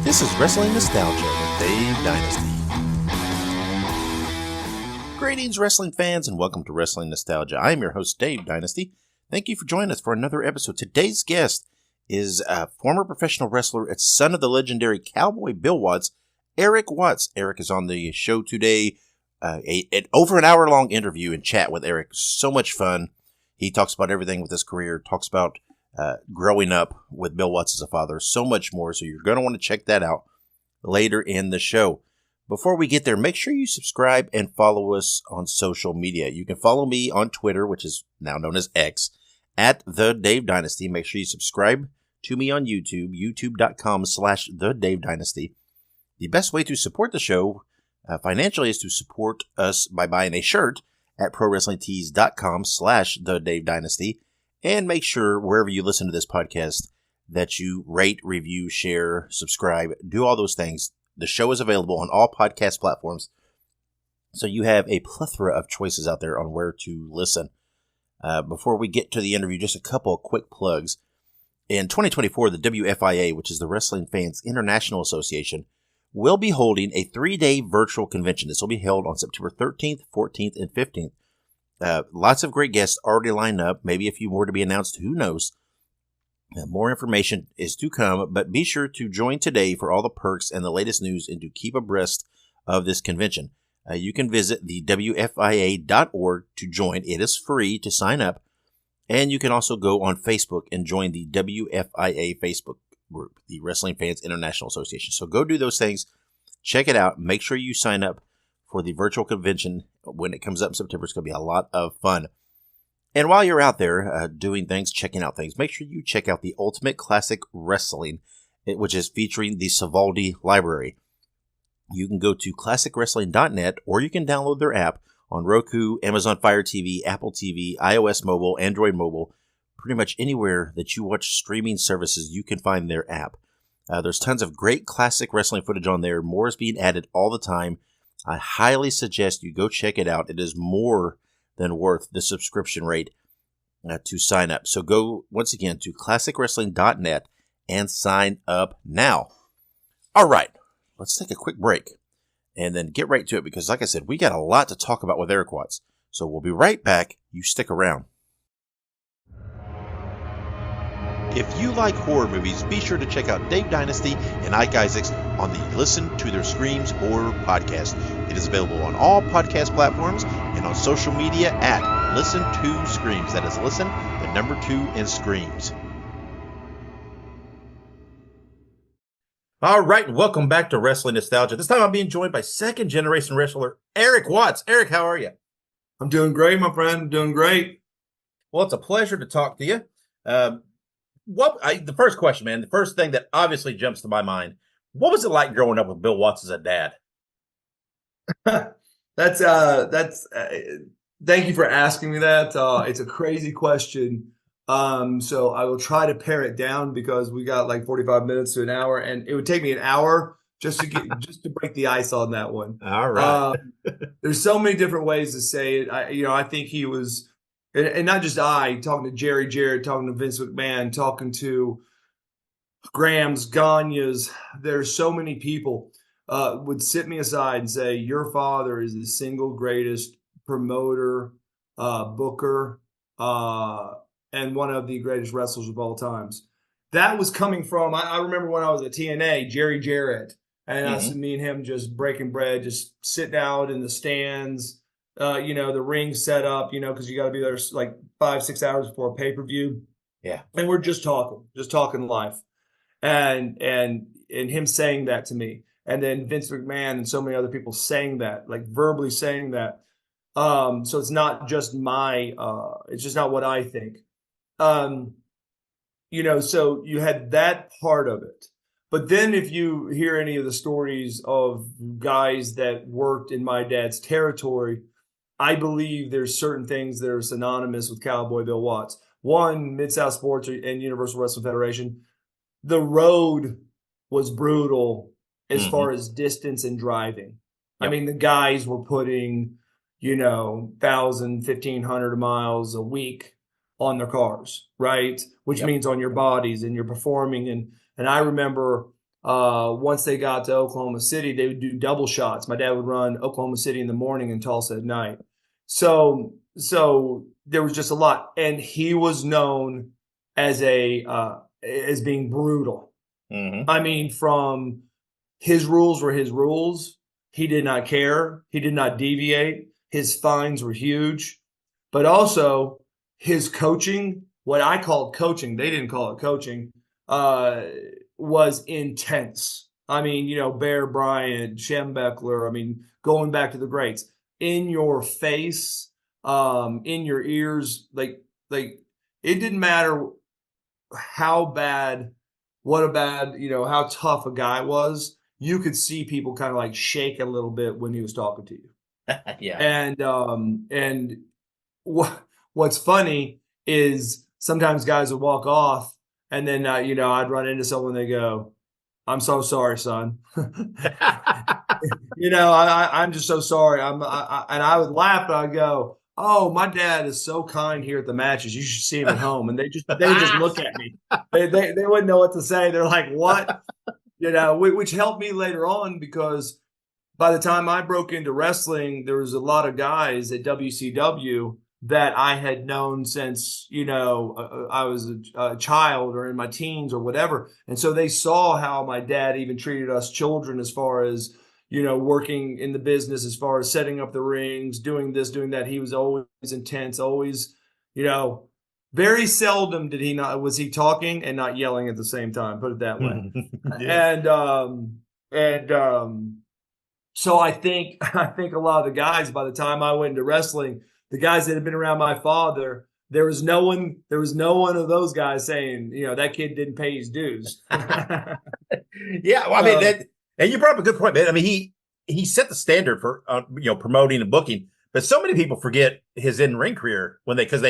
This is Wrestling Nostalgia Dave Dynasty. Greetings, wrestling fans, and welcome to Wrestling Nostalgia. I am your host, Dave Dynasty. Thank you for joining us for another episode. Today's guest is a former professional wrestler and son of the legendary Cowboy Bill Watts, Erik Watts. Erik is on the show today. Over an hour-long interview and chat with Erik. So much fun. He talks about everything with his career, talks about growing up with Bill Watts as a father, so much more. So you're going to want to check that out later in the show. Before we get there, make sure you subscribe and follow us on social media. You can follow me on Twitter, which is now known as X, at The Dave Dynasty. Make sure you subscribe to me on YouTube, youtube.com/The Dave Dynasty. The best way to support the show financially is to support us by buying a shirt at prowrestlingtees.com/The Dave Dynasty. And make sure wherever you listen to this podcast that you rate, review, share, subscribe, do all those things. The show is available on all podcast platforms, so you have a plethora of choices out there on where to listen. Before we get to the interview, just a couple of quick plugs. In 2024, the WFIA, which is the Wrestling Fans International Association, will be holding a 3-day virtual convention. This will be held on September 13th, 14th, and 15th. Lots of great guests already lined up, maybe a few more to be announced, who knows. More information is to come, but be sure to join today for all the perks and the latest news and to keep abreast of this convention. You can visit the WFIA.org to join. It is free to sign up, and you can also go on Facebook and join the WFIA Facebook group, the Wrestling Fans International Association. So go do those things, check it out, make sure you sign up for the virtual convention when it comes up in September. It's going to be a lot of fun. And while you're out there doing things, checking out things, make sure you check out the Ultimate Classic Wrestling, which is featuring the Savaldi Library. You can go to classicwrestling.net, or you can download their app on Roku, Amazon Fire TV, Apple TV, iOS mobile, Android mobile. Pretty much anywhere that you watch streaming services, you can find their app. There's tons of great classic wrestling footage on there. More is being added all the time. I highly suggest you go check it out. It is more than worth the subscription rate to sign up. So go, once again, to classicwrestling.net and sign up now. All right, let's take a quick break and then get right to it because, like I said, we got a lot to talk about with Erik Watts. So we'll be right back. You stick around. If you like horror movies, be sure to check out Dave Dynasty and Ike Isaacs on the Listen to Their Screams Horror Podcast. It is available on all podcast platforms and on social media at Listen to Screams. That is Listen, the number 2, and Screams. All right, and welcome back to Wrestling Nostalgia. This time I'm being joined by second-generation wrestler Erik Watts. Erik, how are you? I'm doing great, my friend. Doing great. Well, it's a pleasure to talk to you. The first question, man, the first thing that obviously jumps to my mind, what was it like growing up with Bill Watts as a dad? That's thank you for asking me that. It's a crazy question. So I will try to pare it down because we got like 45 minutes to an hour, and it would take me an hour just to break the ice on that one. All right. There's so many different ways to say it. I think he was, and not just talking to Jerry Jarrett, talking to Vince McMahon, talking to Grams, Gagne's. There's so many people would sit me aside and say, your father is the single greatest promoter, booker, and one of the greatest wrestlers of all times. That was coming from, I remember when I was at TNA, Jerry Jarrett, and I me and him just breaking bread, just sitting out in the stands, the ring set up, because you got to be there like 5-6 hours before a pay-per-view. Yeah. And we're just talking life. And him saying that to me. And then Vince McMahon and so many other people saying that, like verbally saying that. So it's not just it's just not what I think. So you had that part of it. But then if you hear any of the stories of guys that worked in my dad's territory, I believe there's certain things that are synonymous with Cowboy Bill Watts. One, Mid-South Sports and Universal Wrestling Federation, the road was brutal as far as distance and driving. Yep. I mean, the guys were putting, 1,000, 1,500 miles a week on their cars, right? Which means on your bodies, and you're performing. And I remember once they got to Oklahoma City, they would do double shots. My dad would run Oklahoma City in the morning and Tulsa at night. So there was just a lot, and he was known as as being brutal. Mm-hmm. I mean, from his rules were his rules. He did not care. He did not deviate. His fines were huge, but also his coaching, what I called coaching, they didn't call it coaching, was intense. I mean, Bear Bryant, Schembechler, I mean, going back to the greats, in your face, in your ears, like it didn't matter how how tough a guy was. You could see people kind of like shake a little bit when he was talking to you. Yeah. And what's funny is sometimes guys would walk off, and then I'd run into someone. They go, "I'm so sorry, son." I'm just so sorry. And I would laugh, and I'd go, "Oh, my dad is so kind here at the matches. You should see him at home." And they would just look at me. They wouldn't know what to say. They're like, "What?" Which helped me later on, because by the time I broke into wrestling, there was a lot of guys at WCW that I had known since, I was a child or in my teens or whatever. And so they saw how my dad even treated us children, as far as, working in the business, as far as setting up the rings, doing this, doing that. He was always intense, always, very seldom was he talking and not yelling at the same time, put it that way. Yeah. So I think a lot of the guys, by the time I went into wrestling, the guys that had been around my father, there was no one of those guys saying, that kid didn't pay his dues. Yeah, well, I mean, and you brought up a good point, man. I mean, he set the standard for promoting and booking, but so many people forget his in-ring career because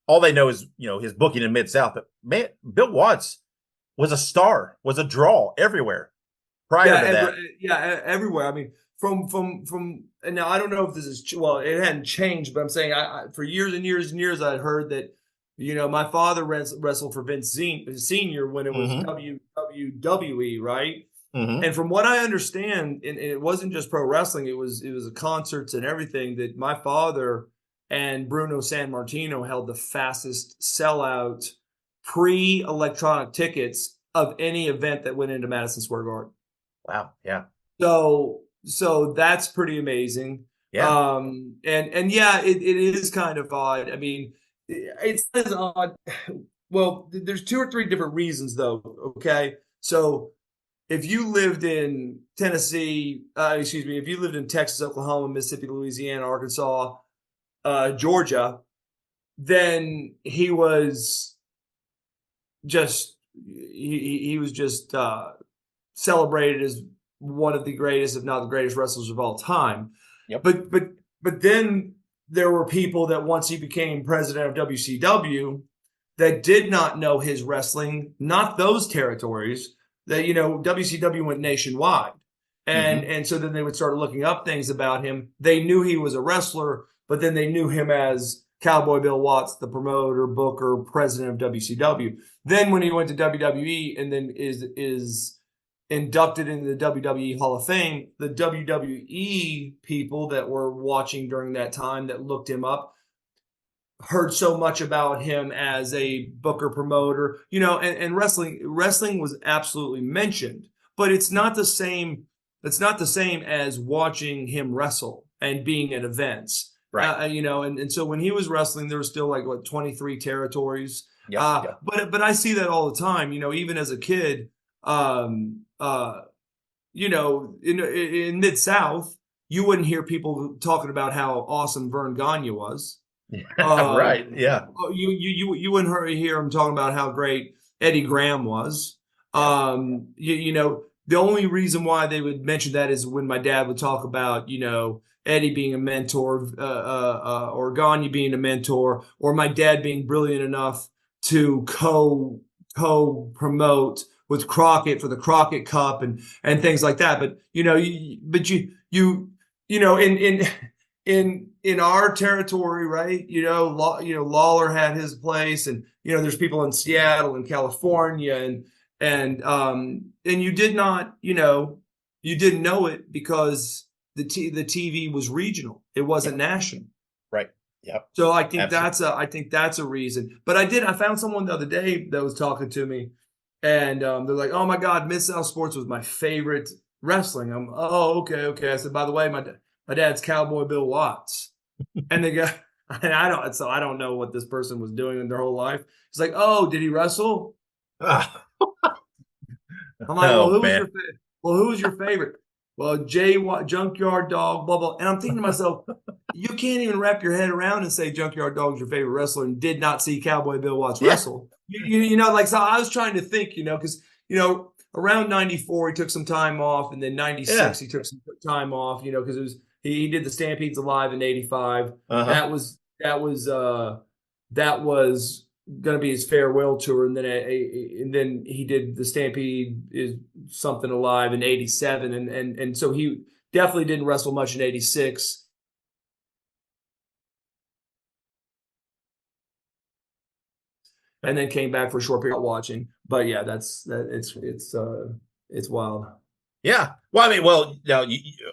all they know is his booking in Mid-South. But man, Bill Watts was a star, was a draw everywhere prior to that. Yeah, everywhere. I mean, from and now I don't know if this is it hadn't changed, but I'm saying I for years and years and years I'd heard that my father wrestled for Vince Senior when it was WWE, right? Mm-hmm. And from what I understand, and it wasn't just pro wrestling, it was concerts and everything, that my father and Bruno Sammartino held the fastest sellout pre-electronic tickets of any event that went into Madison Square Garden. Wow. Yeah. So that's pretty amazing. Yeah. And yeah, it is kind of odd. I mean, it's as odd. Well, there's 2 or 3 different reasons though. Okay. So if you lived in Tennessee, if you lived in Texas, Oklahoma, Mississippi, Louisiana, Arkansas, Georgia, then he was just celebrated as one of the greatest, if not the greatest wrestlers of all time. Yep. But then there were people that once he became president of WCW that did not know his wrestling, not those territories, that WCW went nationwide. And so then they would start looking up things about him. They knew he was a wrestler, but then they knew him as Cowboy Bill Watts, the promoter, booker, president of WCW. Then when he went to WWE and then is inducted into the WWE Hall of Fame, the WWE people that were watching during that time that looked him up heard so much about him as a booker, promoter, and wrestling was absolutely mentioned, but it's not the same. It's not the same as watching him wrestle and being at events. Right. And so when he was wrestling, there was still 23 territories. Yep. But I see that all the time, even as a kid, in Mid-South, you wouldn't hear people talking about how awesome Vern Gagne was. Right. Yeah. You wouldn't hear him talking about how great Eddie Graham was. The only reason why they would mention that is when my dad would talk about, Eddie being a mentor, or Gagne being a mentor, or my dad being brilliant enough to co-promote with Crockett for the Crockett Cup and things like that. But in our territory, right? Lawler had his place, and there's people in Seattle and California, and you did not, you didn't know it because the TV was regional. It wasn't national. Right. Yep. So I think Absolutely. that's a reason. But I found someone the other day that was talking to me, and they're like, "Oh my God, Mid South Sports was my favorite wrestling." Oh, okay. I said, by the way, my dad's Cowboy Bill Watts, and they go, and I don't know what this person was doing in their whole life. It's like, "Oh, did he wrestle?" Ah, I'm like, "Well, oh who was man. your favorite? Well, who was your favorite?" Well, Junkyard Dog, blah blah. And I'm thinking to myself, you can't even wrap your head around and say Junkyard Dog's your favorite wrestler and did not see Cowboy Bill Watts Yeah. wrestle. So I was trying to think, because around '94 he took some time off, and then '96 Yeah. he took some time off, because it was he did the Stampedes Alive in '85. Uh-huh. That was going to be his farewell tour, and then he did the Stampede is something alive in '87, and so he definitely didn't wrestle much in '86. And then came back for a short period watching. But yeah, it's wild. Yeah. Well, I mean, now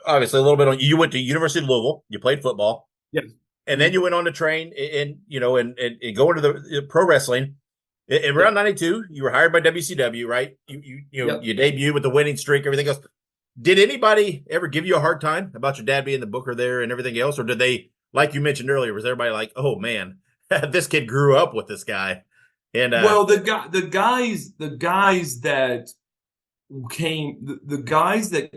obviously a little bit on. You went to University of Louisville. You played football, Yeah. and then you went on to train and go into the pro wrestling. In around '92, you were hired by WCW, right? You debuted with the winning streak, everything else. Did anybody ever give you a hard time about your dad being the booker there and everything else, or did they, like you mentioned earlier, was everybody like, "Oh man, this kid grew up with this guy"? And Well, the guys that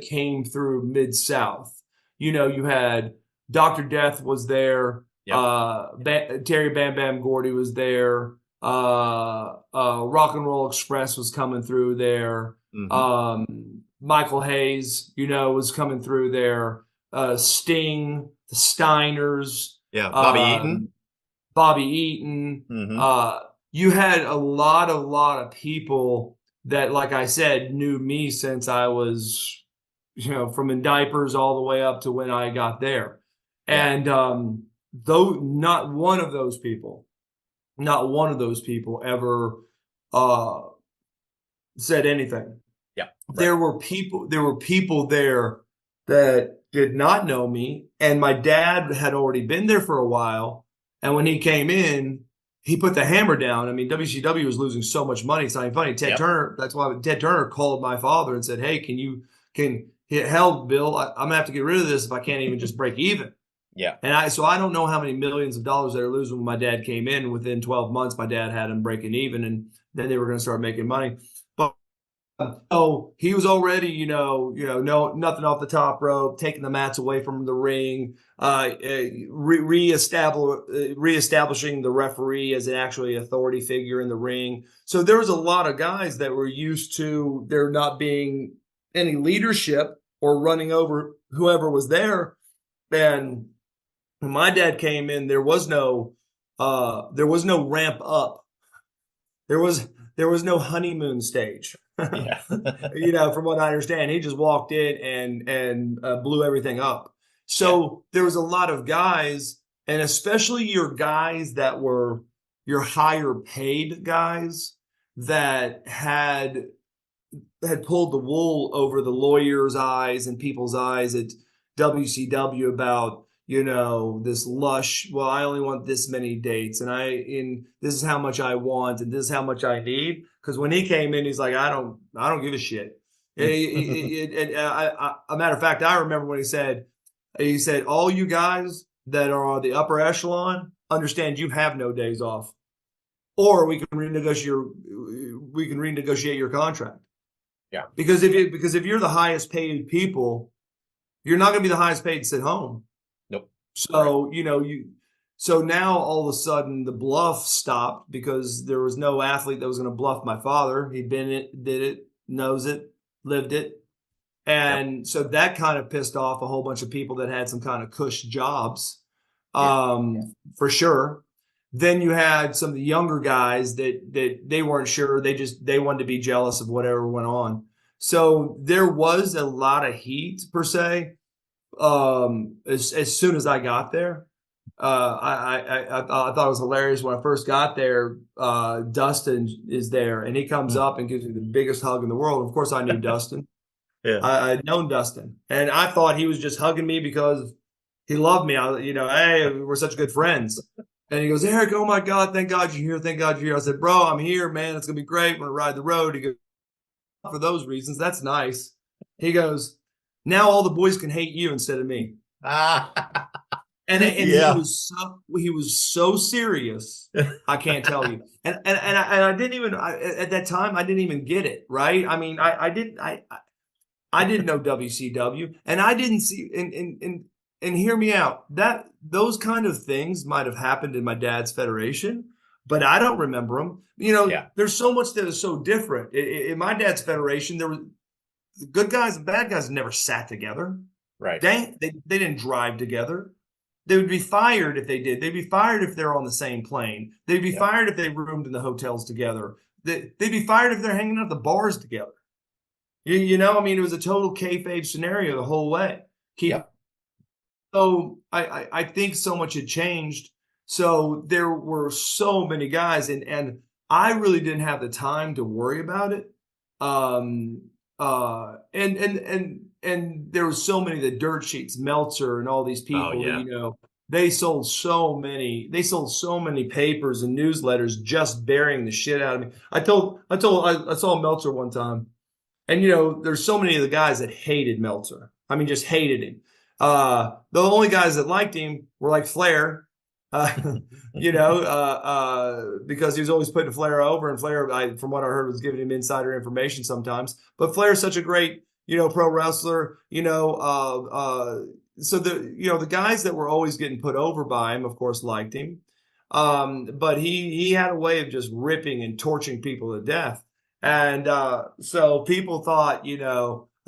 came through Mid South, you had Dr. Death was there, yep, Terry Bam Bam Gordy was there, Rock and Roll Express was coming through there, mm-hmm. Michael Hayes, was coming through there, Sting, the Steiners, Yeah, Bobby Eaton. Bobby Eaton. Mm-hmm. You had a lot of people that, like I said, knew me since I was, from in diapers all the way up to when I got there. Yeah. And though not one of those people ever said anything. Yeah. Right. There were people there that did not know me, and my dad had already been there for a while. And when he came in, he put the hammer down. I mean, WCW was losing so much money. It's not even funny. Turner, that's why Ted Turner called my father and said, "Hey, hell, Bill, I'm gonna have to get rid of this if I can't even just break even." Yeah. And I don't know how many millions of dollars they were losing when my dad came in. Within 12 months, my dad had him breaking even, and then they were going to start making money. But he was already, no, nothing off the top rope, taking the mats away from the ring, reestablishing the referee as an actually authority figure in the ring. So there was a lot of guys that were used to there not being any leadership or running over whoever was there. And when my dad came in, there was no ramp up. There was no honeymoon stage. Yeah. From what I understand, he just walked in and blew everything up. So there was a lot of guys, and especially your guys that were your higher paid guys that had pulled the wool over the lawyers' eyes and people's eyes at WCW about, this lush, well, I only want this many dates, and this is how much I want, and this is how much I need. Because when he came in, he's like, I don't give a shit. A matter of fact, I remember when he said, all you guys that are on the upper echelon understand you have no days off, or we can renegotiate your contract. Yeah. Because if you're the highest paid people, you're not going to be the highest paid to sit home. Nope. So, so now all of a sudden the bluff stopped because there was no athlete that was going to bluff my father. He'd been it, did it, knows it, lived it. And so that kind of pissed off a whole bunch of people that had some kind of cush jobs, for sure. Then you had some of the younger guys that they weren't sure. They wanted to be jealous of whatever went on. So there was a lot of heat per se. As soon as I got there, I thought it was hilarious when I first got there. Dustin is there, and he comes up and gives me the biggest hug in the world. Of course, I knew Dustin. Yeah. I'd known Dustin, and I thought he was just hugging me because he loved me. Hey, we're such good friends. And he goes, Erik, oh my God, thank God you're here. Thank God you're here. I said, bro, I'm here, man. It's gonna be great. We're gonna ride the road. He goes, for those reasons, that's nice. He goes, now all the boys can hate you instead of me. Ah, And yeah. he was so serious. I can't tell you. And I didn't even at that time I didn't even get it, right? I mean, I didn't know WCW, and I didn't see and hear me out. That those kind of things might have happened in my dad's federation, but I don't remember them. Yeah. There's so much that is so different. In my dad's federation, there was the good guys and bad guys never sat together. Right. They didn't drive together. They would be fired if they did. They'd be fired if they're on the same plane. They'd be fired if they roomed in the hotels together. They'd be fired if they're hanging out at the bars together. I mean, it was a total kayfabe scenario the whole way. So I think so much had changed. So there were so many guys, and I really didn't have the time to worry about it. And there were so many of the dirt sheets, Meltzer, and all these people. Oh, yeah. That, they sold so many papers and newsletters just burying the shit out of me. I saw Meltzer one time. And there's so many of the guys that hated Meltzer. I mean, just hated him. The only guys that liked him were like Flair, because he was always putting Flair over, and Flair, from what I heard, was giving him insider information sometimes. But Flair's such a great, pro wrestler. So the guys that were always getting put over by him, of course, liked him. But he had a way of just ripping and torching people to death. And so people thought,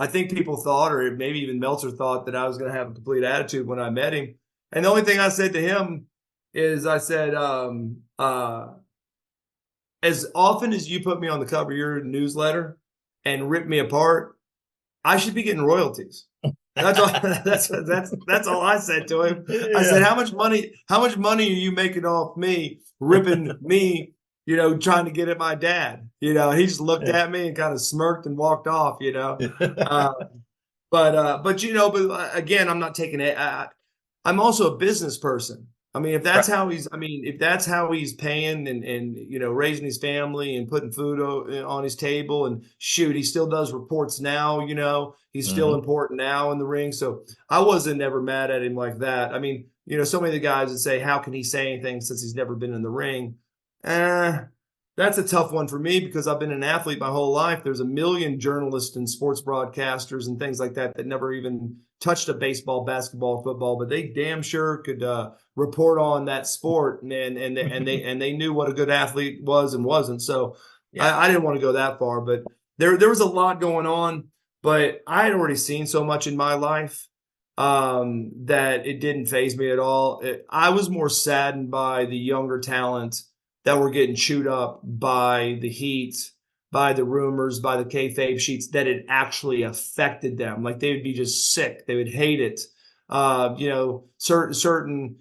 I think people thought, or maybe even Meltzer thought, that I was going to have a complete attitude when I met him. And the only thing I said to him is, I said, as often as you put me on the cover of your newsletter and rip me apart, I should be getting royalties. That's all. That's all I said to him. I said, how much money are you making off me ripping me? Trying to get at my dad, he just looked at me and kind of smirked and walked off, but again, I'm not taking it. I'm also a business person. I mean, if that's how he's paying and raising his family and putting food on his table, and shoot, he still does reports now, he's still important now in the ring. So I wasn't ever mad at him like that. I mean, so many of the guys would say, how can he say anything since he's never been in the ring? That's a tough one for me because I've been an athlete my whole life. There's a million journalists and sports broadcasters and things like that never even touched a baseball, basketball, football, but they damn sure could report on that sport, and they knew what a good athlete was and wasn't. So I didn't want to go that far, but there was a lot going on. But I had already seen so much in my life that it didn't faze me at all. I was more saddened by the younger talent that were getting chewed up by the heat, by the rumors, by the kayfabe sheets, that it actually affected them. Like, they would be just sick. They would hate it. In certain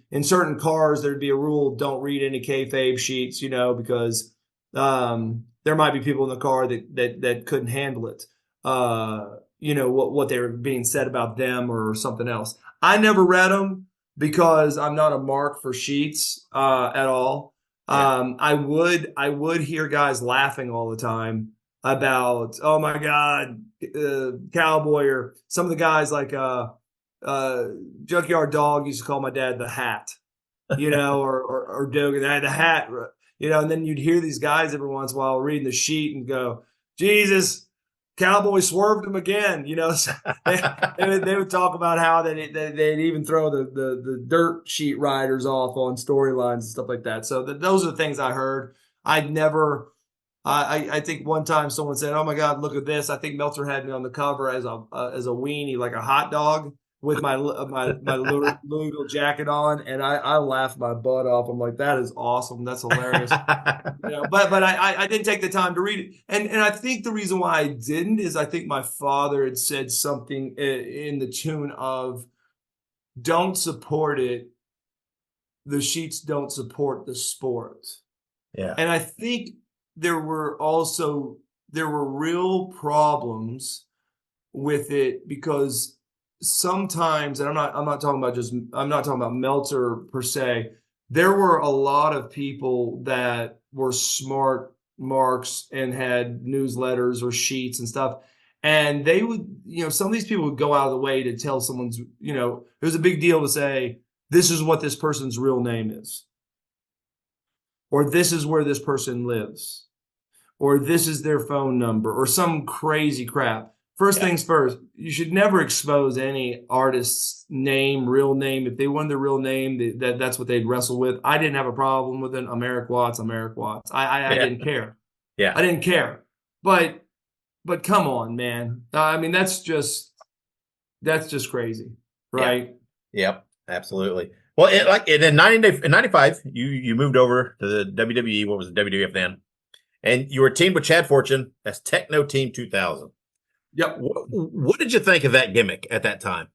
cars, there'd be a rule: don't read any kayfabe sheets, because there might be people in the car that couldn't handle it. What they were being said about them or something else. I never read them because I'm not a mark for sheets at all. I would hear guys laughing all the time about, oh my God, Cowboy, or some of the guys like Junkyard Dog used to call my dad the Hat, or Dogan, the Hat, and then you'd hear these guys every once in a while reading the sheet and go, Jesus, Cowboy swerved him again, So they would talk about how they'd even throw the dirt sheet riders off on storylines and stuff like that. So those are the things I heard. I'd never. I think one time someone said, "Oh my God, look at this!" I think Meltzer had me on the cover as a weenie, like a hot dog, with my Louisville jacket on, and I laughed my butt off. I'm like, that is awesome. That's hilarious. But I didn't take the time to read it. And I think the reason why I didn't is I think my father had said something in the tune of, don't support it the sheets don't support the sport. Yeah. And I think there were real problems with it because sometimes, and I'm not talking about Meltzer per se. There were a lot of people that were smart marks and had newsletters or sheets and stuff. And they would, some of these people would go out of the way to tell someone's, it was a big deal to say, this is what this person's real name is, or this is where this person lives, or this is their phone number, or some crazy crap. First things first, you should never expose any artist's name, real name. If they wanted their real name, that's what they'd wrestle with. I didn't have a problem with it. I'm Erik Watts. I didn't care. Yeah. I didn't care. But come on, man. I mean, that's just crazy, right? Yeah. Yep, absolutely. Well, in 95, you moved over to the WWE. What was the WWF then? And you were teamed with Chad Fortune as Techno Team 2000. Yep. What did you think of that gimmick at that time?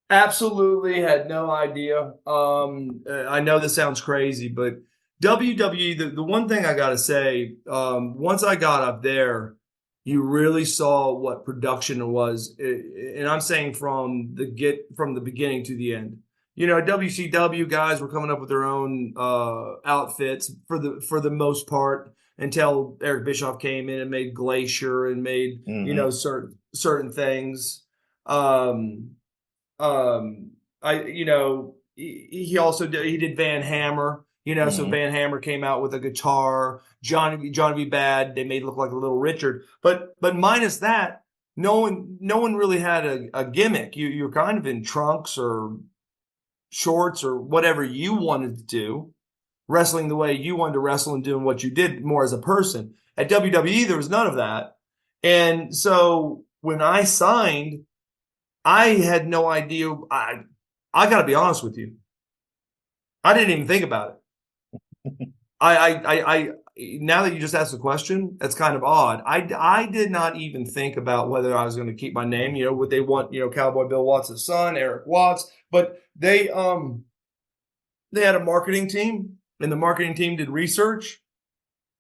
Absolutely had no idea. I know this sounds crazy, but WWE, the one thing I got to say, once I got up there, you really saw what production was. And I'm saying from the beginning to the end. WCW guys were coming up with their own outfits for the most part, until Eric Bischoff came in and made Glacier and made certain things. He also did Van Hammer. So Van Hammer came out with a guitar. Johnny B. Bad, they made look like a Little Richard, but minus that, no one really had a gimmick. You're kind of in trunks or shorts or whatever you wanted to do, wrestling the way you wanted to wrestle and doing what you did more as a person. At WWE, there was none of that. And so when I signed, I had no idea. I got to be honest with you. I didn't even think about it. I now that you just asked the question, that's kind of odd. I did not even think about whether I was going to keep my name. What they want, Cowboy Bill Watts' son, Erik Watts, but they had a marketing team, and the marketing team did research,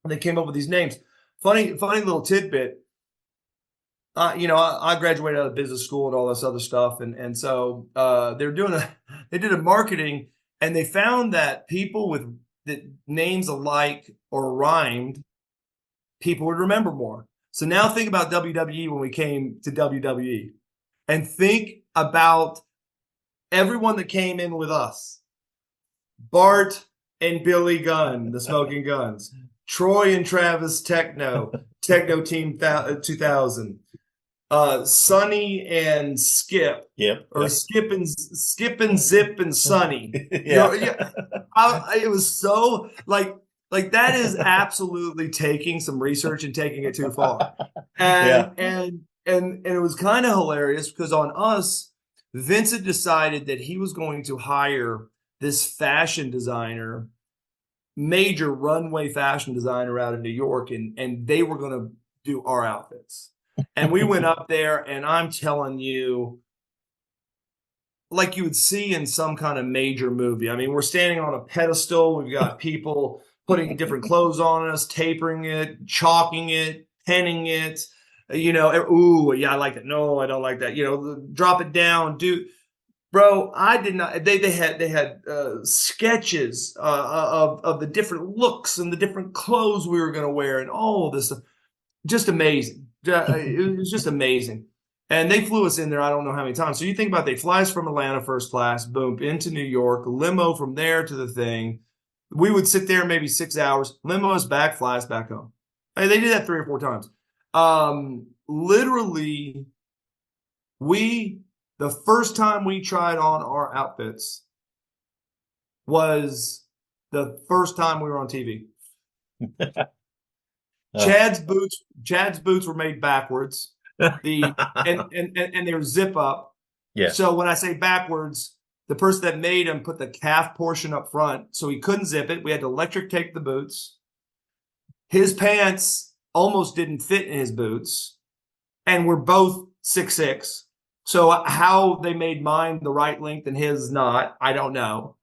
and they came up with these names. Funny little tidbit. I graduated out of business school and all this other stuff, and so they did a marketing, and they found that people with names alike or rhymed, people would remember more. So now think about WWE when we came to WWE, and think about everyone that came in with us. Bart and Billy Gunn, the Smoking Guns. Troy and Travis Techno Team 2000. Sonny and Skip. Skip and Zip and Sonny. It was so like that is absolutely taking some research and taking it too far. And it was kind of hilarious because on us, Vince had decided that he was going to hire this fashion designer, major runway fashion designer out of New York, and they were going to do our outfits. And we went up there, and I'm telling you, like you would see in some kind of major movie. I mean, we're standing on a pedestal. We've got people putting different clothes on us, tapering it, chalking it, penning it. Ooh, yeah, I like that. No, I don't like that. Drop it down, Bro, I did not. They had sketches of the different looks and the different clothes we were going to wear and all of this stuff. Just amazing. It was just amazing. And they flew us in there I don't know how many times. So you think about, they fly us from Atlanta first class, boom, into New York, limo from there to the thing. We would sit there maybe 6 hours. Limo us back, fly us back home. They did that 3 or 4 times. Literally, the first time we tried on our outfits was the first time we were on TV. Chad's boots were made backwards. And they were zip up. Yeah. So when I say backwards, the person that made them put the calf portion up front, so he couldn't zip it. We had to electric tape the boots. His pants almost didn't fit in his boots, and we're both 6'6". So how they made mine the right length and his not, I don't know.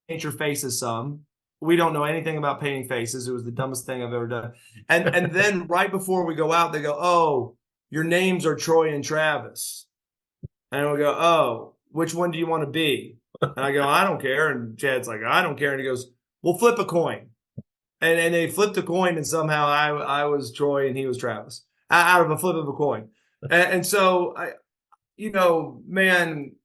paint your faces some. We don't know anything about painting faces. It was the dumbest thing I've ever done. And then right before we go out, they go, "Oh, your names are Troy and Travis." And we go, "Oh, which one do you want to be?" And I go, "I don't care." And Chad's like, "I don't care." And he goes, "Well, flip a coin." And they flipped a coin, and somehow I was Troy and he was Travis out of a flip of a coin. And so man,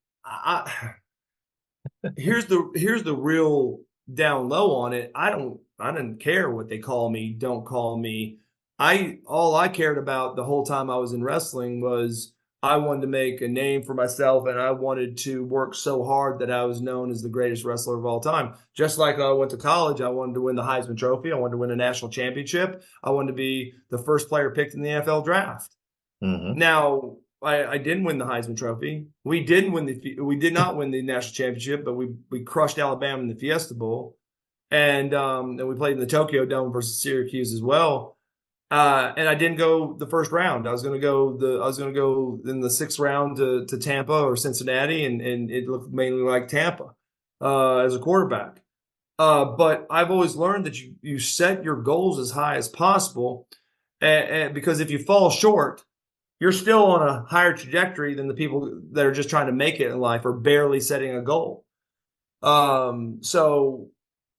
here's the real down low on it. I didn't care what they call me, don't call me. All I cared about the whole time I was in wrestling was I wanted to make a name for myself, and I wanted to work so hard that I was known as the greatest wrestler of all time. Just like I went to college, I wanted to win the Heisman Trophy. I wanted to win a national championship. I wanted to be the first player picked in the NFL draft. Mm-hmm. Now, I didn't win the Heisman Trophy. We did not win the national championship, but we crushed Alabama in the Fiesta Bowl, and we played in the Tokyo Dome versus Syracuse as well. And I didn't go the first round. I was going to go in the sixth round to Tampa or Cincinnati, and it looked mainly like Tampa as a quarterback. But I've always learned that you set your goals as high as possible, and because if you fall short, you're still on a higher trajectory than the people that are just trying to make it in life or barely setting a goal. So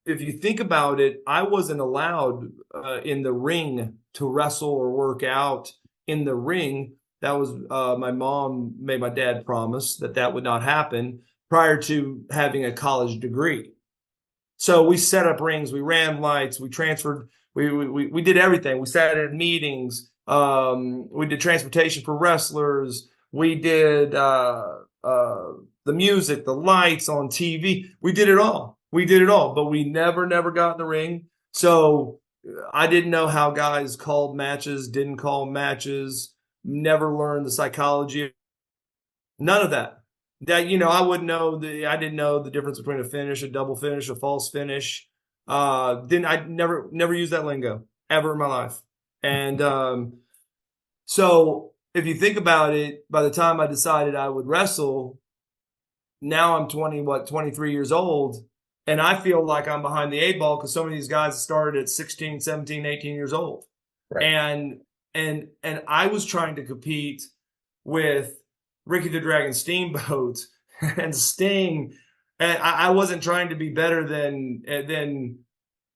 if you think about it, I wasn't allowed in the ring to wrestle or work out in the ring. That was my mom made my dad promise that would not happen prior to having a college degree. So we set up rings, we ran lights, we transferred, we did everything. We sat in meetings. We did transportation for wrestlers. We did the music, the lights on TV. We did it all. But we never got in the ring. So I didn't know how guys called matches, didn't call matches, never learned the psychology. None of that. I wouldn't know I didn't know the difference between a finish, a double finish, a false finish. I never used that lingo ever in my life. And so if you think about it, by the time I decided I would wrestle, now I'm 23 years old, and I feel like I'm behind the 8 ball because some of these guys started at 16, 17, 18 years old. Right. And I was trying to compete with Ricky the Dragon Steamboat and Sting, and I wasn't trying to be better than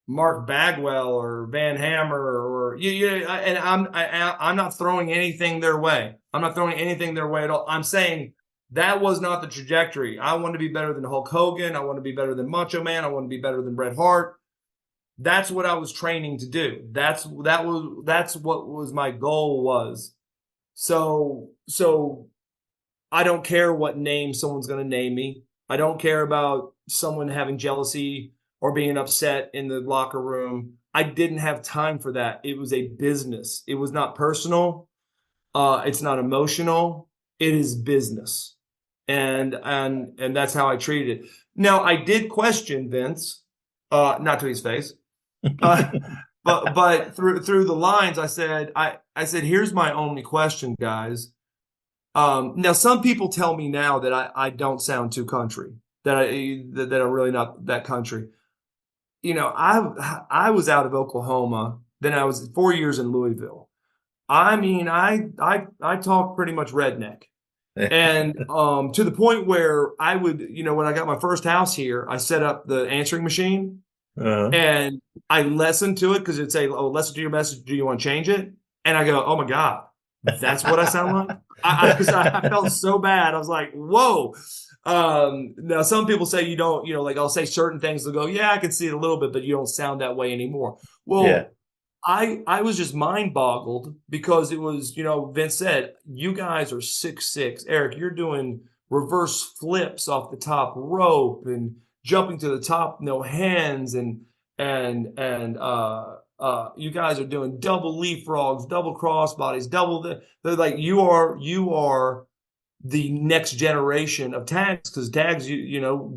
Mark Bagwell or Van Hammer or and I'm not throwing anything their way. I'm not throwing anything their way at all. I'm saying that was not the trajectory. I want to be better than Hulk Hogan. I want to be better than Macho Man. I want to be better than Bret Hart. That's what I was training to do. That's what was my goal was. So I don't care what name someone's going to name me. I don't care about someone having jealousy or being upset in the locker room. I didn't have time for that. It was a business. It was not personal. It's not emotional. It is business. And that's how I treated it. Now, I did question Vince, not to his face, but through the lines, I said, here's my only question, guys. Now, some people tell me now that I don't sound too country, that I'm really not that country. I was out of Oklahoma, then I was 4 years in Louisville. I mean, I talk pretty much redneck. And to the point where I would, when I got my first house here, I set up the answering machine and I listened to it because it'd say, "Oh, listen to your message. Do you want to change it?" And I go, "Oh my God, that's what I sound like." Because I felt so bad. I was like, "Whoa." Now some people say you don't, like I'll say certain things. They'll go, "Yeah, I can see it a little bit, but you don't sound that way anymore." Well, yeah. I was just mind boggled because it was, Vince said, "You guys are 6'6". Erik, you're doing reverse flips off the top rope and jumping to the top, no hands, and you guys are doing double leapfrogs, double crossbodies, they're like, you are the next generation of tags, because tags,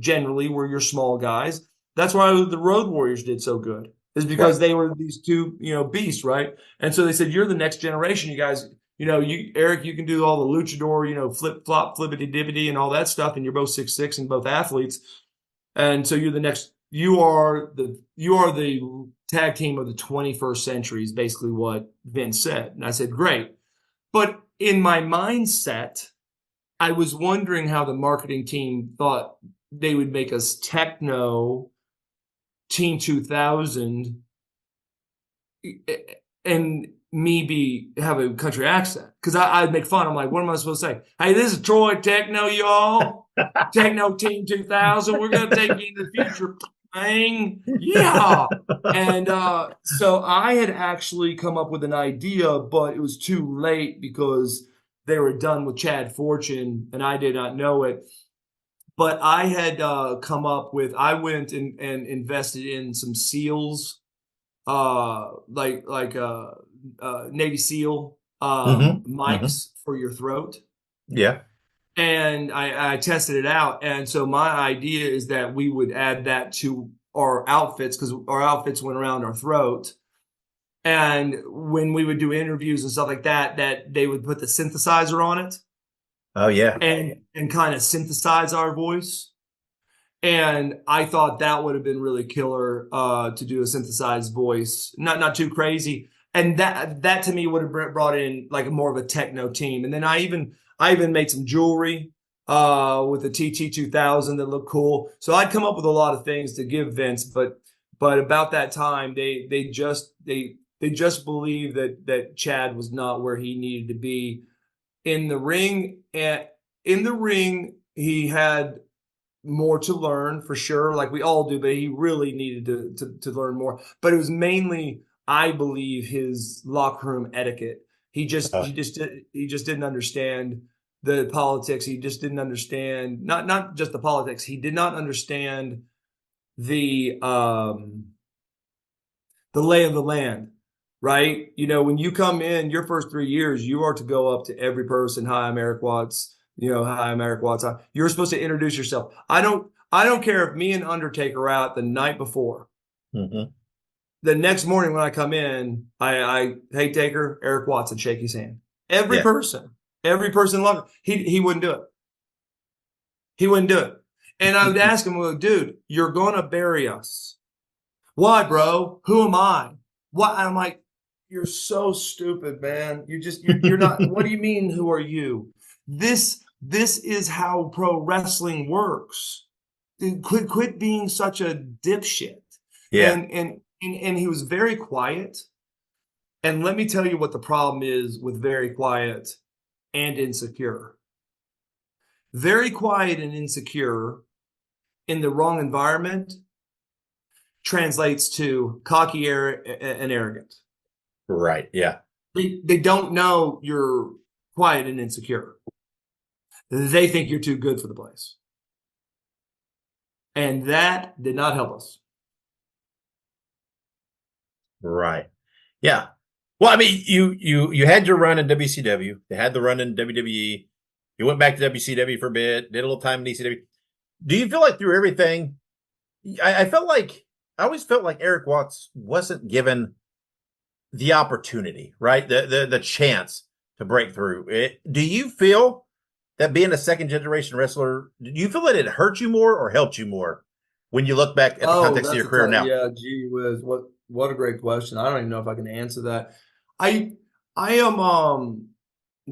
generally were your small guys. That's why the Road Warriors did so good, is because they were these two, beasts, right? And so they said, you're the next generation, you guys. Erik, you can do all the luchador, flip flop, flippity dippity, and all that stuff, and you're both 6'6" and both athletes, and so you're the next you are the tag team of the 21st century is basically what Vince said. And I said, great. But in my mindset, I was wondering how the marketing team thought they would make us techno Team 2000 and me have a country accent. Because I'd make fun. I'm like, what am I supposed to say? Hey, this is Troy Techno, y'all. Techno Team 2000. We're going to take you into the future. Bang. Yeah. And so I had actually come up with an idea, but it was too late because they were done with Chad Fortune, and I did not know it. But I had come up with, I went and invested in some seals, like Navy SEAL mics for your throat. Yeah. And I tested it out. And so my idea is that we would add that to our outfits, because our outfits went around our throat. And when we would do interviews and stuff like that, that they would put the synthesizer on it. Oh, yeah. And kind of synthesize our voice. And I thought that would have been really killer to do a synthesized voice, not too crazy. And that to me would have brought in like more of a techno team. And then I even made some jewelry with the TT2000 that looked cool. So I'd come up with a lot of things to give Vince, but about that time they just believed that Chad was not where he needed to be in the ring. And in the ring, he had more to learn for sure, like we all do, but he really needed to learn more. But it was mainly, I believe, his locker room etiquette. He just didn't understand the politics. He just didn't understand not just the politics. He did not understand the lay of the land, right? You know, when you come in your first 3 years, you are to go up to every person. Hi, I'm Erik Watts. You know, hi, I'm Erik Watts. You're supposed to introduce yourself. I don't care if me and Undertaker are out the night before. Mm-hmm. The next morning when I come in, I hey Taker, Erik Watts, and shake his hand. Every person loved it. He wouldn't do it. He wouldn't do it. And I would ask him, well, dude, you're gonna bury us. Why, bro? Who am I? What? I'm like, you're so stupid, man. You're not. What do you mean? Who are you? This is how pro wrestling works. Quit being such a dipshit. Yeah. And he was very quiet. And let me tell you what the problem is with very quiet and insecure. Very quiet and insecure in the wrong environment translates to cocky and arrogant. Right. Yeah. They don't know you're quiet and insecure. They think you're too good for the place. And that did not help us. Right. Yeah. Well, I mean, you had your run in WCW. They had the run in WWE. You went back to WCW for a bit, did a little time in ECW. Do you feel like through everything, I always felt like Erik Watts wasn't given the opportunity, right? The chance to break through. Do you feel that being a second generation wrestler, do you feel that it hurt you more or helped you more when you look back at the context of your career now? Yeah, gee whiz, what a great question. I don't even know if I can answer that. I am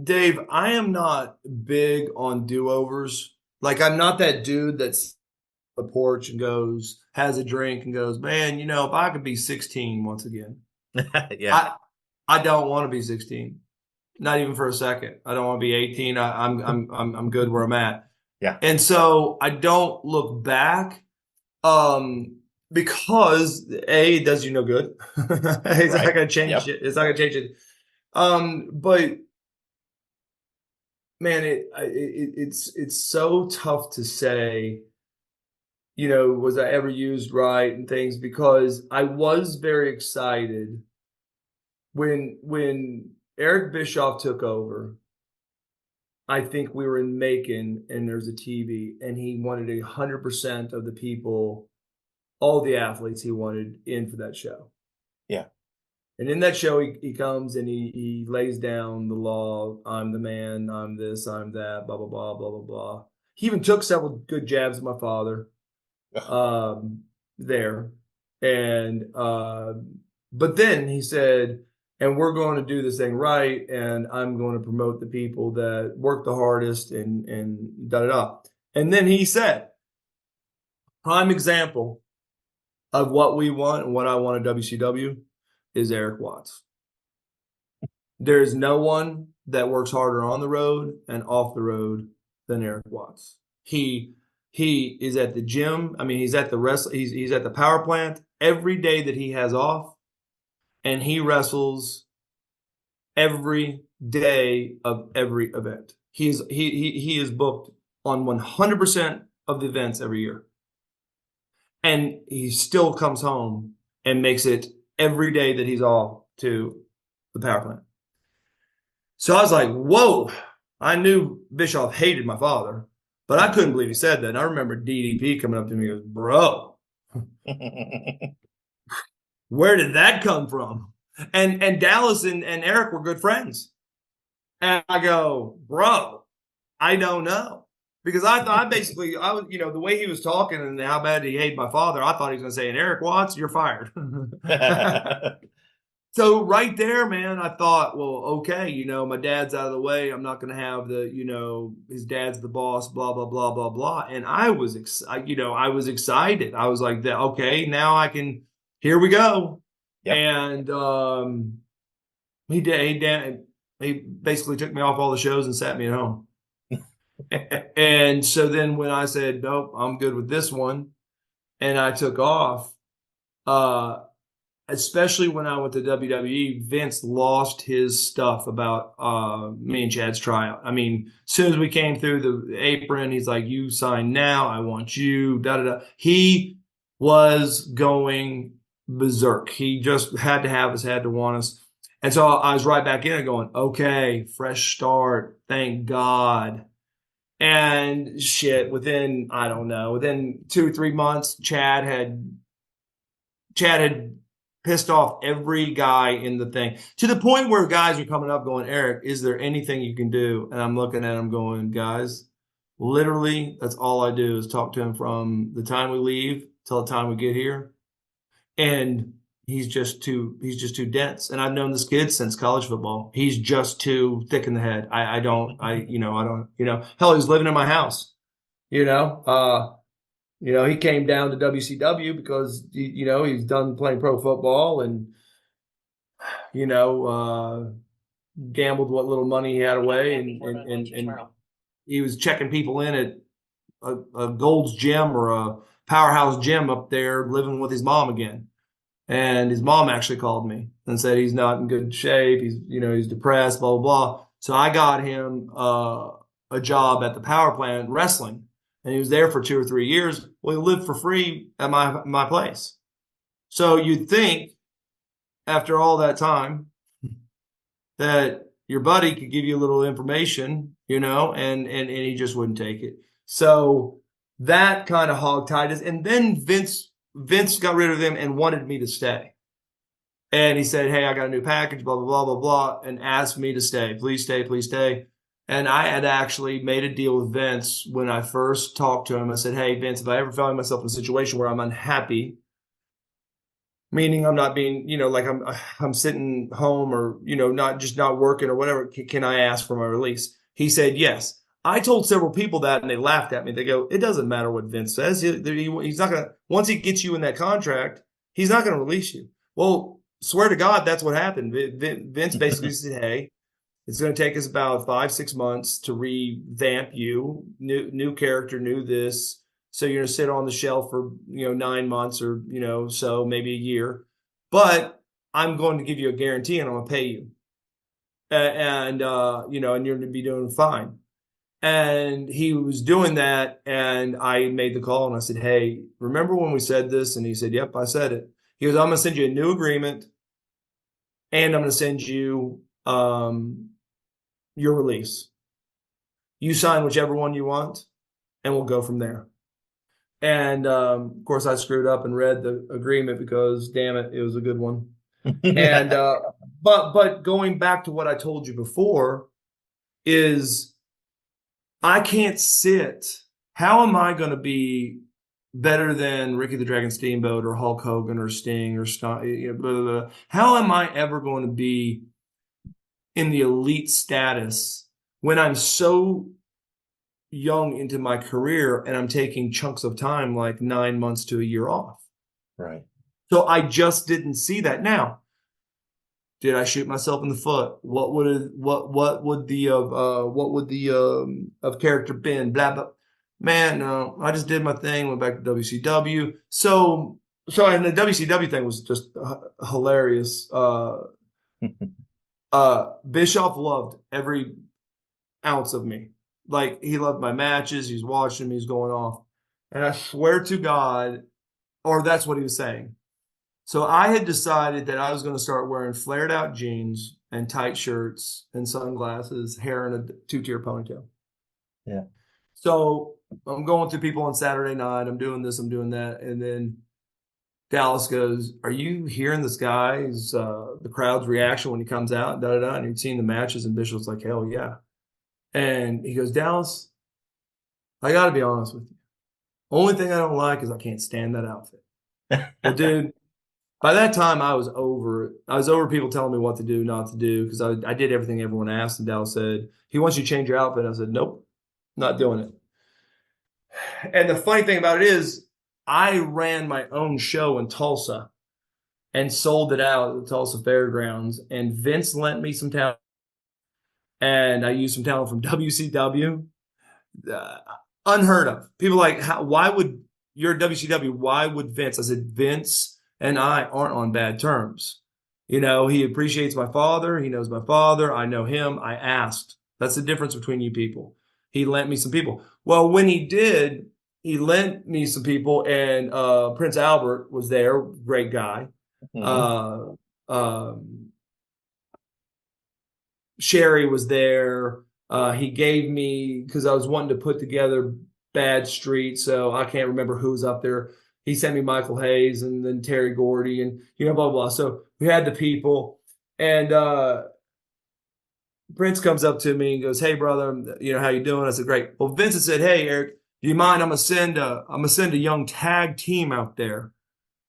Dave, I am not big on do-overs. Like, I'm not that dude that's on the porch and has a drink and goes, man, you know, if I could be 16 once again. Yeah. I don't want to be 16. Not even for a second. I don't want to be 18. I'm good where I'm at. Yeah. And so I don't look back because it does you no good. It's not going to change it. It's not going to change it. But man, it's so tough to say, you know, was I ever used right and things, because I was very excited when Eric Bischoff took over. I think we were in Macon and there's a TV, and he wanted 100% of the people, all the athletes he wanted in for that show. Yeah. And in that show, he comes and he lays down the law. I'm the man. I'm this. I'm that. Blah, blah, blah, blah, blah, blah. He even took several good jabs at my father. there. And but then he said, and we're going to do this thing right, and I'm going to promote the people that work the hardest and da da da. And then he said, prime example of what we want and what I want at WCW is Erik Watts. There's no one that works harder on the road and off the road than Erik Watts. He is at the gym. I mean, he's at the he's at the power plant every day that he has off, and he wrestles every day of every event. He is booked on 100% of the events every year. And he still comes home and makes it every day that he's off to the power plant. So I was like, whoa. I knew Bischoff hated my father, but I couldn't believe he said that. And I remember DDP coming up to me and goes, bro, where did that come from? And Dallas and Erik were good friends. And I go, bro, I don't know. Because I was, you know, the way he was talking and how bad he hated my father, I thought he was going to say, and Erik Watts, you're fired. So right there, man, I thought, well, okay, you know, my dad's out of the way. I'm not going to have the, you know, his dad's the boss, blah, blah, blah, blah, blah. And I was excited. I was like, okay, now I can, here we go. Yep. And he basically took me off all the shows and sat me at home. And so then when I said, nope, I'm good with this one, and I took off, especially when I went to WWE, Vince lost his stuff about me and Chad's tryout. I mean, as soon as we came through the apron, he's like, you sign now, I want you, da-da-da. He was going berserk. He just had to have us, had to want us. And so I was right back in and going, okay, fresh start, thank God. And shit, within 2 or 3 months, Chad had pissed off every guy in the thing, to the point where guys are coming up going, Erik, is there anything you can do? And I'm looking at him going, guys, literally, that's all I do is talk to him from the time we leave till the time we get here. And he's just too dense. And I've known this kid since college football. He's just too thick in the head. I don't, hell, he's living in my house, you know, he came down to WCW because, he's done playing pro football and, gambled what little money he had away. And he was checking people in at a Gold's Gym or a Powerhouse Gym up there, living with his mom again. And his mom actually called me and said he's not in good shape. He's depressed, blah, blah, blah. So I got him a job at the power plant wrestling. And he was there for 2 or 3 years. Well, he lived for free at my place. So you'd think after all that time that your buddy could give you a little information, and he just wouldn't take it. So that kind of hogtied us. And then Vince got rid of him and wanted me to stay. And he said, hey, I got a new package, blah, blah, blah, blah, blah, and asked me to stay. Please stay, please stay. And I had actually made a deal with Vince when I first talked to him. I said, hey, Vince, if I ever find myself in a situation where I'm unhappy, meaning I'm not being, like I'm sitting home or, not working or whatever, can I ask for my release? He said, yes. I told several people that and they laughed at me. They go, it doesn't matter what Vince says. He's not going to, once he gets you in that contract, he's not going to release you. Well, swear to God, that's what happened. Vince basically said, hey, it's going to take us about 5-6 months to revamp you, new character, new this. So you're going to sit on the shelf for, 9 months or, so maybe a year. But I'm going to give you a guarantee and I'm going to pay you. And you're going to be doing fine. And he was doing that. And I made the call and I said, hey, remember when we said this? And he said, yep, I said it. He goes, I'm going to send you a new agreement and I'm going to send you your release. You sign whichever one you want, and we'll go from there. And of course, I screwed up and read the agreement because, damn it, it was a good one. And but going back to what I told you before, is I can't sit. How am I going to be better than Ricky the Dragon Steamboat or Hulk Hogan or Sting or blah, blah, blah. How am I ever going to be in the elite status when I'm so young into my career and I'm taking chunks of time, like 9 months to a year off? Right. So I just didn't see that. Now, did I shoot myself in the foot? What would the of character been? Blah blah. Man, no, I just did my thing. Went back to WCW. So and the WCW thing was just hilarious. Bischoff loved every ounce of me. Like, he loved my matches. He's watching me. He's going off. And I swear to God, or that's what he was saying. So I had decided that I was going to start wearing flared out jeans and tight shirts and sunglasses, hair in a two-tier ponytail. Yeah. So I'm going through people on Saturday night. I'm doing this, I'm doing that. And then Dallas goes, "Are you hearing this guy's, the crowd's reaction when he comes out?" Da, da, da. And he'd seen the matches, and Bishop's like, "Hell yeah." And he goes, "Dallas, I got to be honest with you. Only thing I don't like is I can't stand that outfit." Well, dude, by that time, I was over it. I was over people telling me what to do, not to do, because I did everything everyone asked. And Dallas said, "He wants you to change your outfit." I said, "Nope, not doing it." And the funny thing about it is, I ran my own show in Tulsa and sold it out at the Tulsa Fairgrounds. And Vince lent me some talent. And I used some talent from WCW. Unheard of. People like, why would you're WCW? Why would Vince? I said, Vince and I aren't on bad terms. You know, he appreciates my father. He knows my father. I know him. I asked. That's the difference between you people. He lent me some people. Well, when he did, he lent me some people, and Prince Albert was there, great guy. Sherry was there. He gave me, because I was wanting to put together Bad Street, so I can't remember who was up there. He sent me Michael Hayes and then Terry Gordy and, blah, blah, blah. So we had the people, and Prince comes up to me and goes, "Hey, brother, how you doing?" I said, "Great." Well, Vincent said, "Hey, Eric, do you mind? I'm gonna send a young tag team out there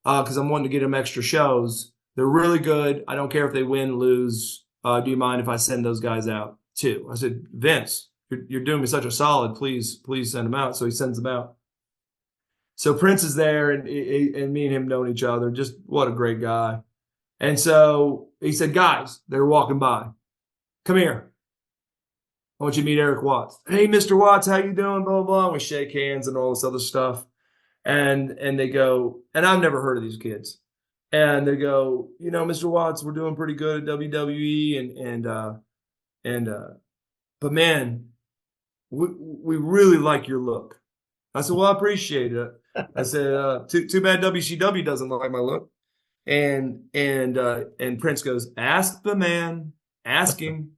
because I'm wanting to get them extra shows. They're really good. I don't care if they win, lose. Do you mind if I send those guys out too?" I said, "Vince, you're doing me such a solid. Please send them out." So he sends them out. So Prince is there, and me and him knowing each other. Just what a great guy. And so he said, "Guys," they were walking by, "come here. I want you to meet Erik Watts." "Hey, Mr. Watts, how you doing?" Blah, blah, blah. And we shake hands and all this other stuff. And they go, and I've never heard of these kids. And they go, "Mr. Watts, we're doing pretty good at WWE, but man, we really like your look." I said, "Well, I appreciate it." I said, too bad WCW doesn't like my look." And Prince goes, "Ask the man, ask him."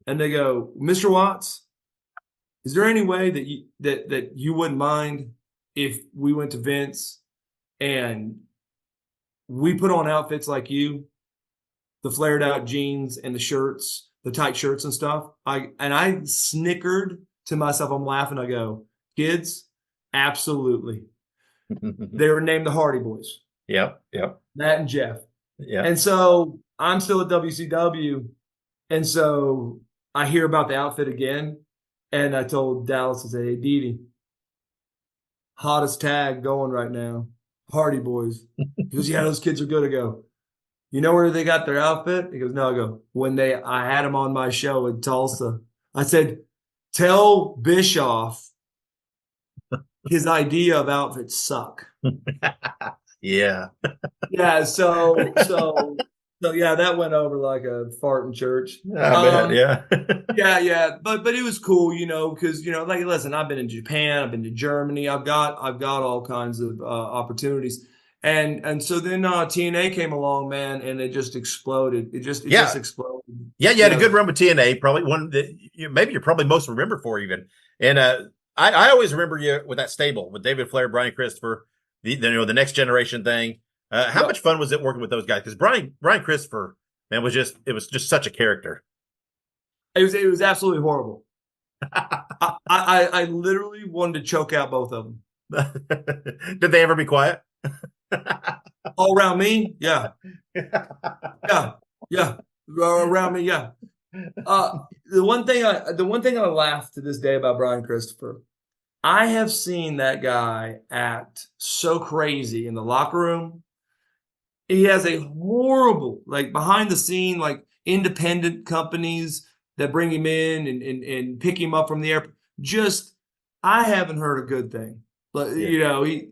And they go, "Mr. Watts, is there any way that you wouldn't mind if we went to Vince and we put on outfits like you, the flared out jeans and the shirts, the tight shirts and stuff?" I snickered to myself. I'm laughing. I go, "Kids, absolutely." They were named the Hardy Boys. Yep. Matt and Jeff. Yeah. And so I'm still at WCW. And so I hear about the outfit again. And I told Dallas, I said, "Hey, Dee, hottest tag going right now, Hardy Boys." He goes, "Yeah, those kids are good." I go, "You know where they got their outfit?" He goes, "No." I go, I had them on my show in Tulsa. I said, "Tell Bischoff his idea of outfits suck." Yeah. Yeah. So yeah, that went over like a fart in church. I bet. Yeah. Yeah. But it was cool, because, like, listen, I've been in Japan, I've been to Germany, I've got all kinds of opportunities. And so then TNA came along, man, and it just exploded. It just exploded. Yeah, you had a good run with TNA, probably one that maybe you're probably most remembered for even. And I always remember you with that stable with David Flair, Brian Christopher, the next generation thing. How much fun was it working with those guys? Because Brian Christopher, man, was just such a character. It was absolutely horrible. I literally wanted to choke out both of them. Did they ever be quiet? All around me, yeah, yeah, yeah. Around me, yeah. The one thing I laugh to this day about Brian Christopher, I have seen that guy act so crazy in the locker room. He has a horrible, like behind the scene, like independent companies that bring him in and pick him up from the airport. Just, I haven't heard a good thing. But Yeah. he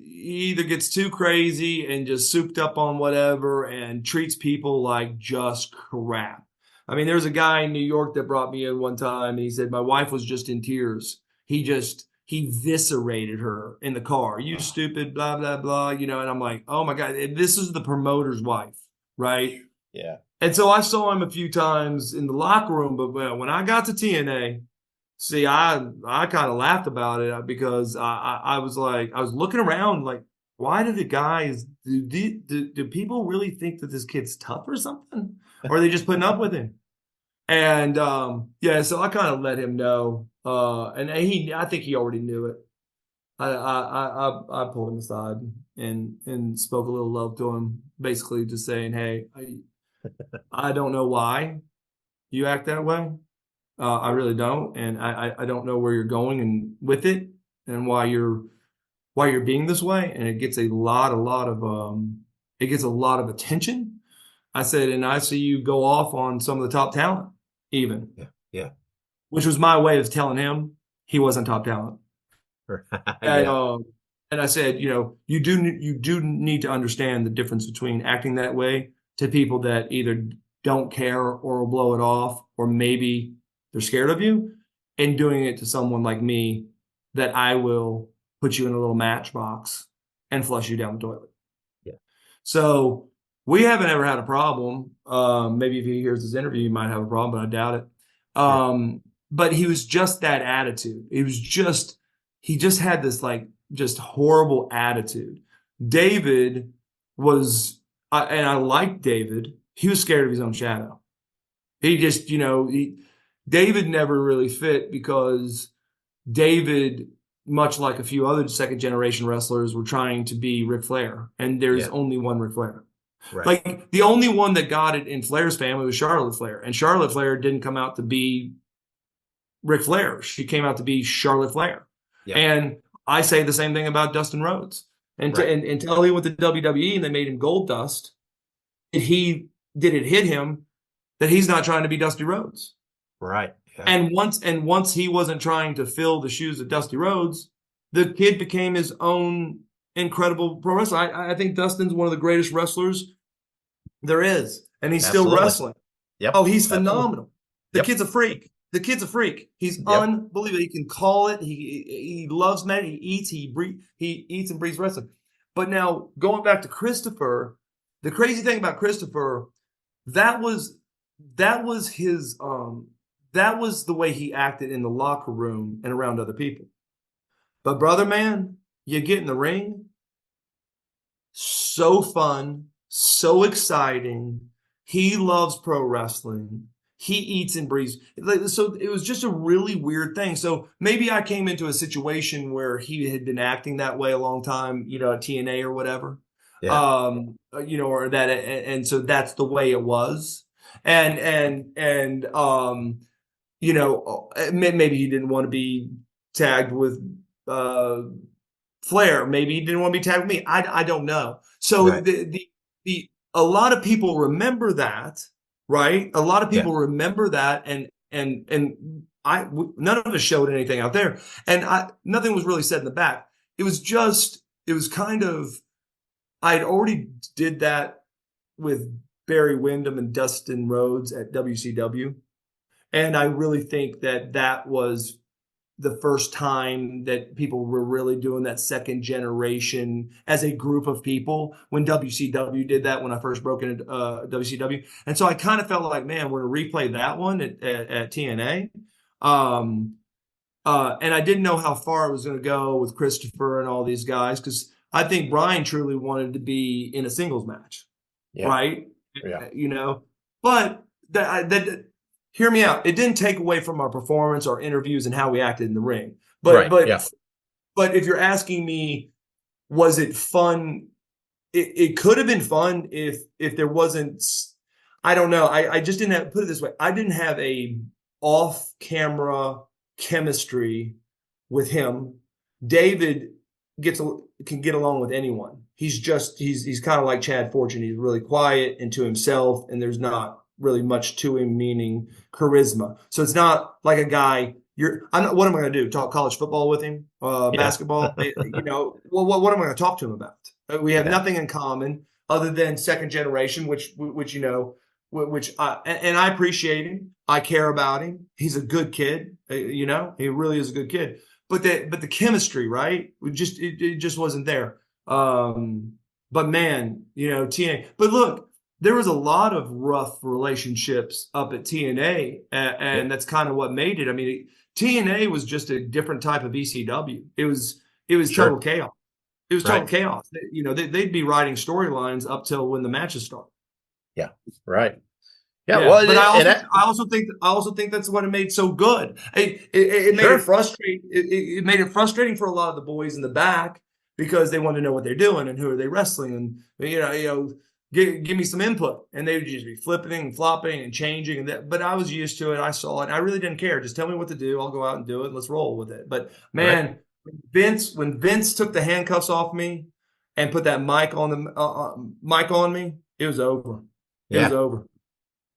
either gets too crazy and just souped up on whatever and treats people like just crap. I mean, there's a guy in New York that brought me in one time, and he said my wife was just in tears. He eviscerated her in the car. You stupid, blah, blah, blah, and I'm like, oh my God, this is the promoter's wife, right? Yeah. And so I saw him a few times in the locker room, but when I got to TNA, see, I kind of laughed about it because I was like, I was looking around like, why do the guys, do people really think that this kid's tough or something? Or are they just putting up with him? And yeah, so I kind of let him know, and I think he already knew it. I pulled him aside and spoke a little love to him, basically just saying, hey, I don't know why you act that way. I really don't, and I don't know where you're going and with it, and why you're being this way, and it gets a lot of attention. I said, and I see you go off on some of the top talent, even. Yeah. Yeah. Which was my way of telling him he wasn't top talent. And Yeah. and I said, you do need to understand the difference between acting that way to people that either don't care or will blow it off, or maybe they're scared of you, and doing it to someone like me that I will put you in a little matchbox and flush you down the toilet. Yeah. So we haven't ever had a problem. Maybe if he hears this interview, he might have a problem, but I doubt it. But he was just that attitude. He just had this like just horrible attitude. David was, and I liked David. He was scared of his own shadow. He just, David never really fit because David, much like a few other second generation wrestlers, were trying to be Ric Flair, and there's only one Ric Flair. Right. Like the only one that got it in Flair's family was Charlotte Flair, and Charlotte Flair didn't come out to be Ric Flair. She came out to be Charlotte Flair. Yeah. And I say the same thing about Dustin Rhodes. Until he went to WWE and they made him Gold Dust, did it hit him that he's not trying to be Dusty Rhodes? Right. Yeah. And once he wasn't trying to fill the shoes of Dusty Rhodes, the kid became his own incredible pro wrestler. I think Dustin's one of the greatest wrestlers there is, and he's still wrestling. Yep. Oh, he's phenomenal. The kid's a freak. The kid's a freak. He's unbelievable. He can call it. He loves men. He eats and breathes wrestling. But now going back to Christopher, the crazy thing about Christopher, that was his that was the way he acted in the locker room and around other people. But brother, man, you get in the ring, so fun, so exciting. He loves pro wrestling. He eats and breathes. So it was just a really weird thing. So maybe I came into a situation where he had been acting that way a long time, at TNA or whatever. Yeah. Or that, and so that's the way it was. And maybe he didn't want to be tagged with Flair. Maybe he didn't want to be tagged with me. I don't know. So a lot of people remember that. Right. A lot of people remember that, and none of us showed anything out there, and nothing was really said in the back. It was kind of, I'd already did that with Barry Windham and Dustin Rhodes at WCW. And I really think that was the first time that people were really doing that second generation as a group of people, when WCW did that, when I first broke into WCW. And so I kind of felt like, man, we're going to replay that one at TNA. And I didn't know how far it was going to go with Christopher and all these guys, because I think Brian truly wanted to be in a singles match, right? Yeah. But that hear me out. It didn't take away from our performance, our interviews, and how we acted in the ring. But But if you're asking me, was it fun? It could have been fun if there wasn't. I don't know. I just didn't have, put it this way. I didn't have a off camera chemistry with him. David can get along with anyone. He's kind of like Chad Fortune. He's really quiet and to himself, and there's not really much to him, meaning charisma. So it's not like a guy. What am I going to do? Talk college football with him? Basketball? Well, what am I going to talk to him about? We have nothing in common other than second generation, which I appreciate him. I care about him. He's a good kid. He really is a good kid. But the chemistry, right? It just wasn't there. But man, TNA. But look, there was a lot of rough relationships up at TNA, and that's kind of what made it. I mean, TNA was just a different type of ECW. It was total chaos. It was total chaos. They'd be writing storylines up till when the matches start. Yeah, right. Yeah, well, but I also think that's what it made so good. It made it frustrating. It made it frustrating for a lot of the boys in the back because they wanted to know what they're doing and who are they wrestling, and give me some input, and they would just be flipping and flopping and changing. But I was used to it. I saw it. I really didn't care. Just tell me what to do. I'll go out and do it. Let's roll with it. But man, when Vince took the handcuffs off me and put that mic on me, it was over. It was over.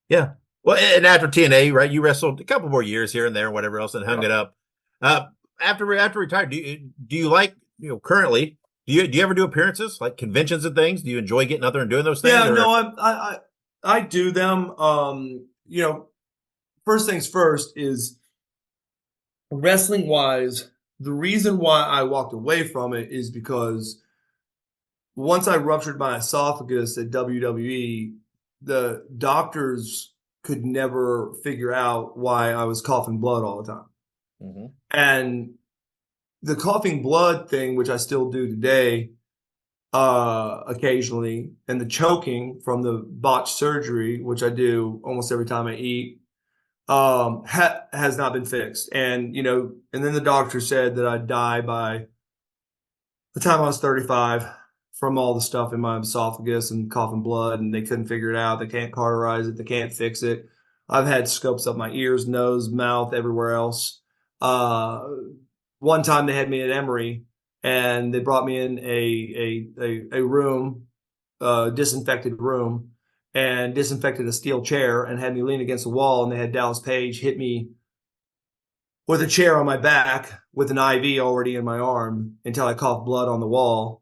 Yeah. Well, and after TNA, right, you wrestled a couple more years here and there and whatever else and hung it up. After retired, do you like, currently, do you ever do appearances, like conventions and things? Do you enjoy getting out there and doing those things? Yeah, no, I do them. First things first is wrestling wise, the reason why I walked away from it is because once I ruptured my esophagus at WWE, the doctors could never figure out why I was coughing blood all the time. Mm-hmm. And the coughing blood thing, which I still do today, occasionally, and the choking from the botched surgery, which I do almost every time I eat, has not been fixed. And, and then the doctor said that I'd die by the time I was 35. From all the stuff in my esophagus and coughing blood, and they couldn't figure it out. They can't cauterize it. They can't fix it. I've had scopes up my ears, nose, mouth, everywhere else. One time they had me at Emory, and they brought me in a room, disinfected room, and disinfected a steel chair and had me lean against the wall. And they had Dallas Page hit me with a chair on my back with an IV already in my arm until I coughed blood on the wall.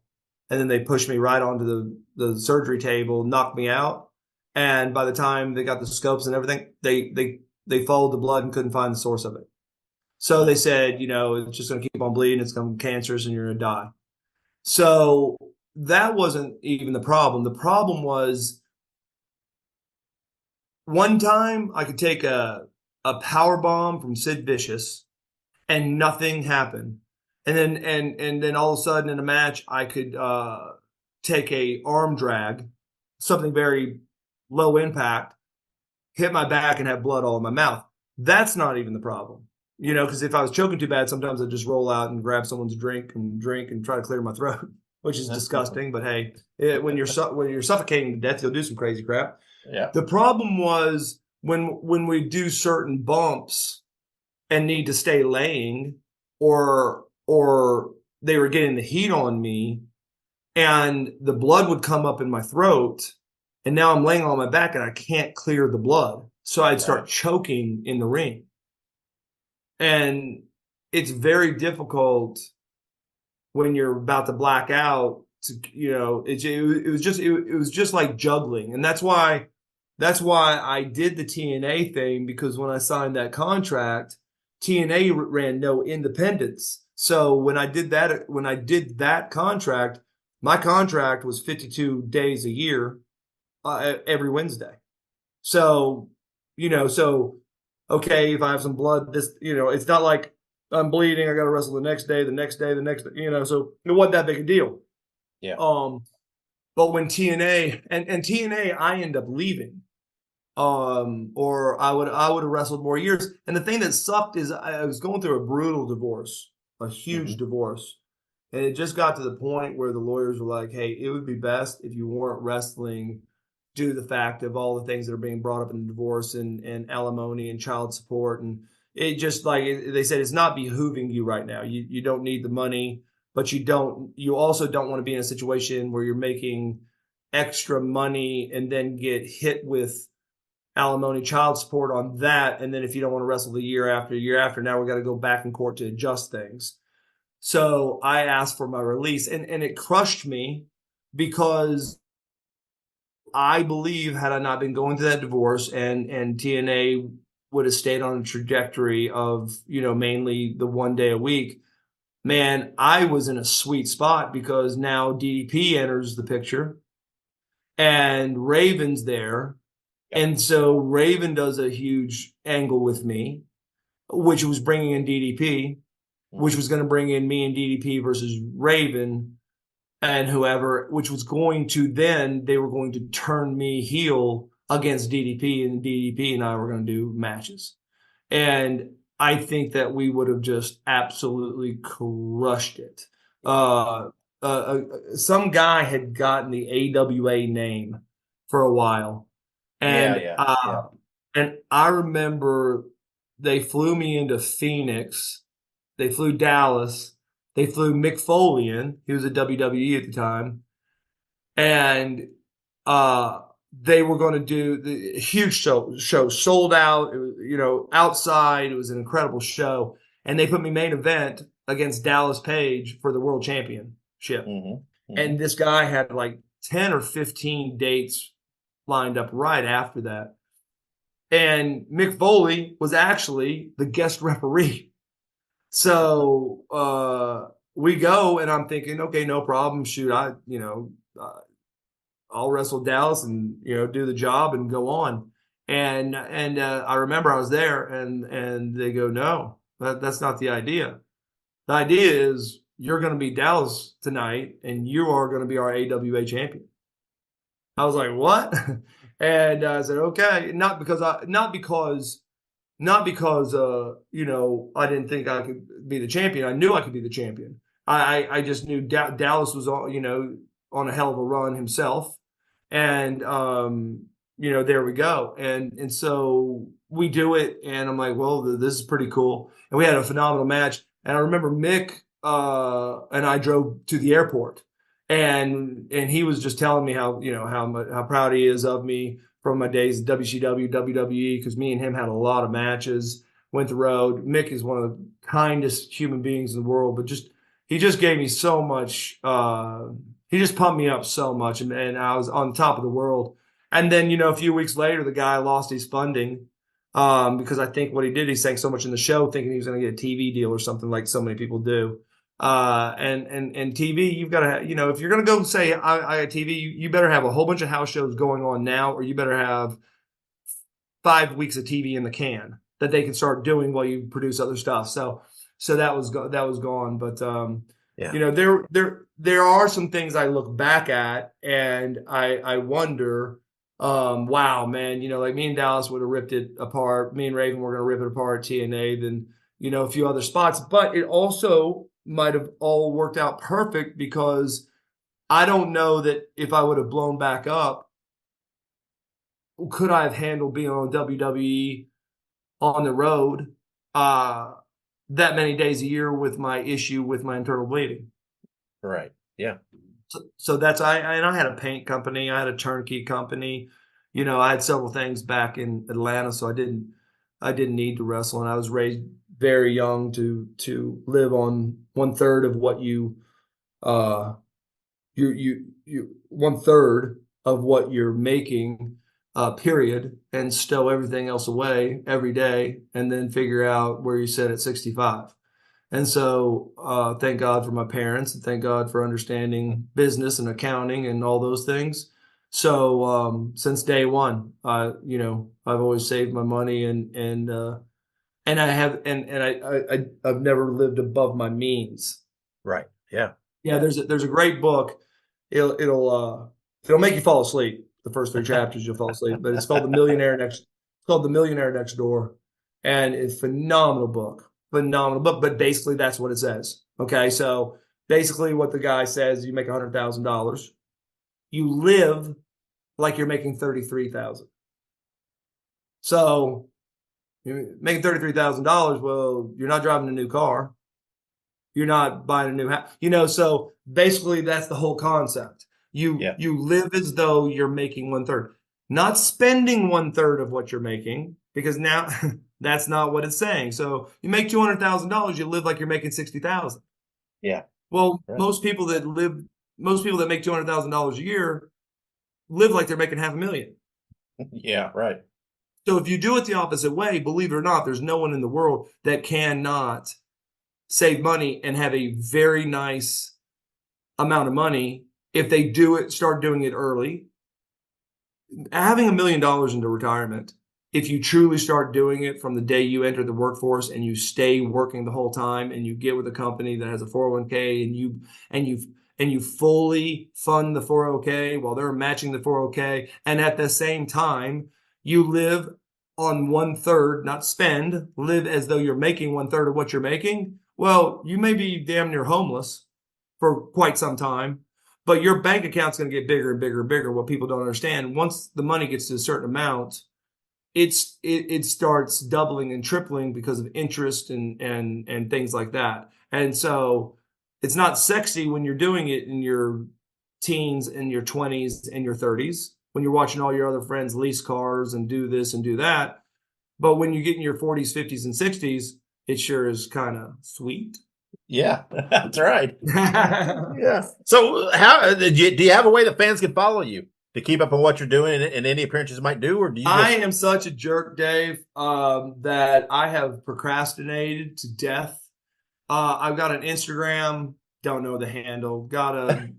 And then they pushed me right onto the surgery table, knocked me out. And by the time they got the scopes and everything, they followed the blood and couldn't find the source of it. So they said, it's just going to keep on bleeding. It's going to be cancerous and you're going to die. So that wasn't even the problem. The problem was one time I could take a power bomb from Sid Vicious and nothing happened. And then all of a sudden in a match, I could take a arm drag, something very low impact, hit my back and have blood all in my mouth. That's not even the problem, because if I was choking too bad, sometimes I'd just roll out and grab someone's drink and try to clear my throat, which is disgusting. But hey, when you're suffocating to death, you'll do some crazy crap. Yeah. The problem was when we do certain bumps and need to stay laying, or they were getting the heat on me and the blood would come up in my throat, and now I'm laying on my back and I can't clear the blood. So I'd start choking in the ring. And it's very difficult when you're about to black out to, it was just like juggling. And that's why I did the TNA thing, because when I signed that contract, TNA ran no independence. So when I did that contract, my contract was 52 days a year, every Wednesday. So, okay, if I have some blood, it's not like I'm bleeding, I got to wrestle the next day, so it wasn't that big a deal. Yeah. But when TNA and TNA, I end up leaving. Or I would have wrestled more years. And the thing that sucked is I was going through a brutal divorce, a huge divorce. And it just got to the point where the lawyers were like, hey, it would be best if you weren't wrestling due to the fact of all the things that are being brought up in the divorce and alimony and child support. And it just like they said, it's not behooving you right now. You don't need the money, but you also don't want to be in a situation where you're making extra money and then get hit with alimony, child support on that. And then if you don't want to wrestle the year after, now we got to go back in court to adjust things. So I asked for my release, and it crushed me because I believe had I not been going through that divorce and TNA would have stayed on a trajectory of, mainly the 1 day a week, man, I was in a sweet spot because now DDP enters the picture and Raven's there. And so Raven does a huge angle with me, which was bringing in DDP, which was going to bring in me and DDP versus Raven and whoever, which was going to then they were going to turn me heel against DDP, and DDP and I were going to do matches. And I think that we would have just absolutely crushed it. Some guy had gotten the AWA name for a while. And and I remember they flew me into Phoenix. They flew Dallas. They flew Mick Foley in. He was at WWE at the time. And they were going to do the huge show sold out. It was, outside. It was an incredible show. And they put me main event against Dallas Page for the world championship. And this guy had like 10 or 15 dates lined up right after that. And Mick Foley was actually the guest referee. So we go, and I'm thinking, okay, no problem. Shoot, I'll wrestle Dallas and do the job and go on. And I remember I was there, and they go, no, that's not the idea. The idea is you're going to be Dallas tonight, and you are going to be our AWA champion. I was like, what? And I said, okay, not because I didn't think I could be the champion. I knew I could be the champion. I just knew Dallas was on a hell of a run himself. And, there we go. And so we do it, and I'm like, well, this is pretty cool. And we had a phenomenal match. And I remember Mick and I drove to the airport, and he was just telling me how proud he is of me from my days at WCW, WWE, because me and him had a lot of matches, went the road. Mick is one of the kindest human beings in the world, but he just gave me so much. He just pumped me up so much, and I was on top of the world. And then, a few weeks later, the guy lost his funding because I think what he did, he sank so much in the show thinking he was going to get a TV deal or something like so many people do. And TV, you've got to, if you're going to go say, I got TV, you better have a whole bunch of house shows going on now, or you better have 5 weeks of TV in the can that they can start doing while you produce other stuff. So that was gone. But, there are some things I look back at and I wonder, wow, man, like me and Dallas would have ripped it apart. Me and Raven were going to rip it apart at TNA, then, a few other spots, but it also might have all worked out perfect because I don't know that if I would have blown back up, could I have handled being on WWE on the road that many days a year with my issue with my internal bleeding. Right. Yeah. So that's I had a paint company, I had a turnkey company, I had several things back in Atlanta, so I didn't need to wrestle, and I was raised very young to live on 1/3 of what you 1/3 of what you're making, period, and stow everything else away every day, and then figure out where you sit at 65. And so, thank God for my parents, and thank God for understanding business and accounting and all those things. So, since day one, I've always saved my money and I have, I've never lived above my means. Right. Yeah. Yeah. There's a great book. It'll make you fall asleep. The first 3 chapters, you'll fall asleep, but it's called The Millionaire Next Door. And it's phenomenal book, but basically that's what it says. Okay. So basically what the guy says, you make $100,000. You live like you're making 33,000. So you're making $33,000. Well, you're not driving a new car. You're not buying a new house. So basically that's the whole concept. You live as though you're making 1/3, not spending 1/3 of what you're making, because now that's not what it's saying. So you make $200,000, you live like you're making 60,000. Yeah. Well, most people that make $200,000 a year live like they're making $500,000. Yeah, right. So if you do it the opposite way, believe it or not, there's no one in the world that cannot save money and have a very nice amount of money if they start doing it early. Having $1 million into retirement, if you truly start doing it from the day you enter the workforce and you stay working the whole time, and you get with a company that has a 401k and you fully fund the 401k while they're matching the 401k, and at the same time you live on 1/3, not spend, live as though you're making 1/3 of what you're making, well, you may be damn near homeless for quite some time, but your bank account's going to get bigger and bigger and bigger. What people don't understand, once the money gets to a certain amount, it starts doubling and tripling because of interest and things like that. And so it's not sexy when you're doing it in your teens and your 20s and your 30s, when you're watching all your other friends lease cars and do this and do that. But when you get in your 40s, 50s, and 60s, it sure is kind of sweet. Yeah, that's right. Yeah. So how do you have a way that fans can follow you to keep up on what you're doing and any appearances you might do, or do you I am such a jerk, Dave, that I have procrastinated to death. I've got an Instagram, don't know the handle. Got a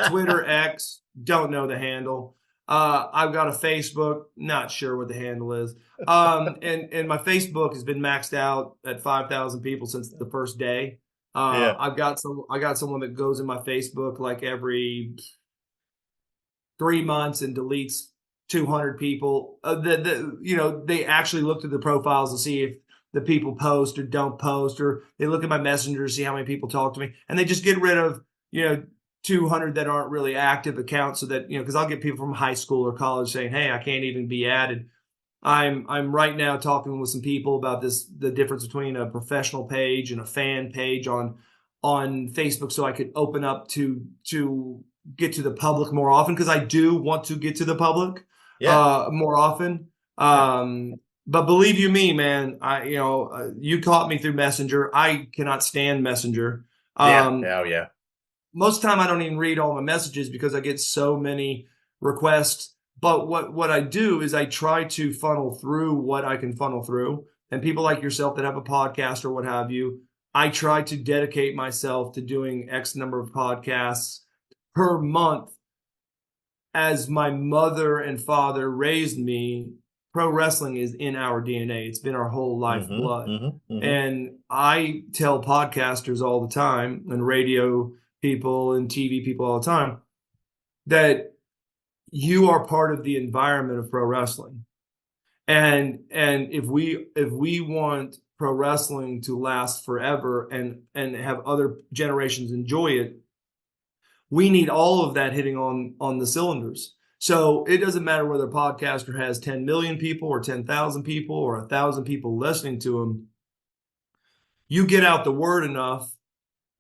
Twitter X, don't know the handle. I've got a Facebook, not sure what the handle is. And my Facebook has been maxed out at 5,000 people since the first day. I got someone that goes in my Facebook like every 3 months and deletes 200 people. They actually look at the profiles to see if the people post or don't post, or they look at my messenger to see how many people talk to me, and they just get rid of 200 that aren't really active accounts, so that because I'll get people from high school or college saying, hey, I can't even be added. I'm right now talking with some people about the difference between a professional page and a fan page on Facebook, so I could open up to get to the public more often, because I do want to get to the public more often. But believe you me, man, you caught me through Messenger. I cannot stand Messenger. Most of the time I don't even read all my messages because I get so many requests. But what I do is I try to funnel through what I can funnel through. And people like yourself that have a podcast or what have you, I try to dedicate myself to doing X number of podcasts per month. As my mother and father raised me, pro wrestling is in our DNA. It's been our whole lifeblood. And I tell podcasters all the time, and radio people and TV people all the time, that you are part of the environment of pro wrestling. And if we want pro wrestling to last forever and have other generations enjoy it, we need all of that hitting on the cylinders. So it doesn't matter whether a podcaster has 10 million people or 10,000 people or 1,000 people listening to them. You get out the word enough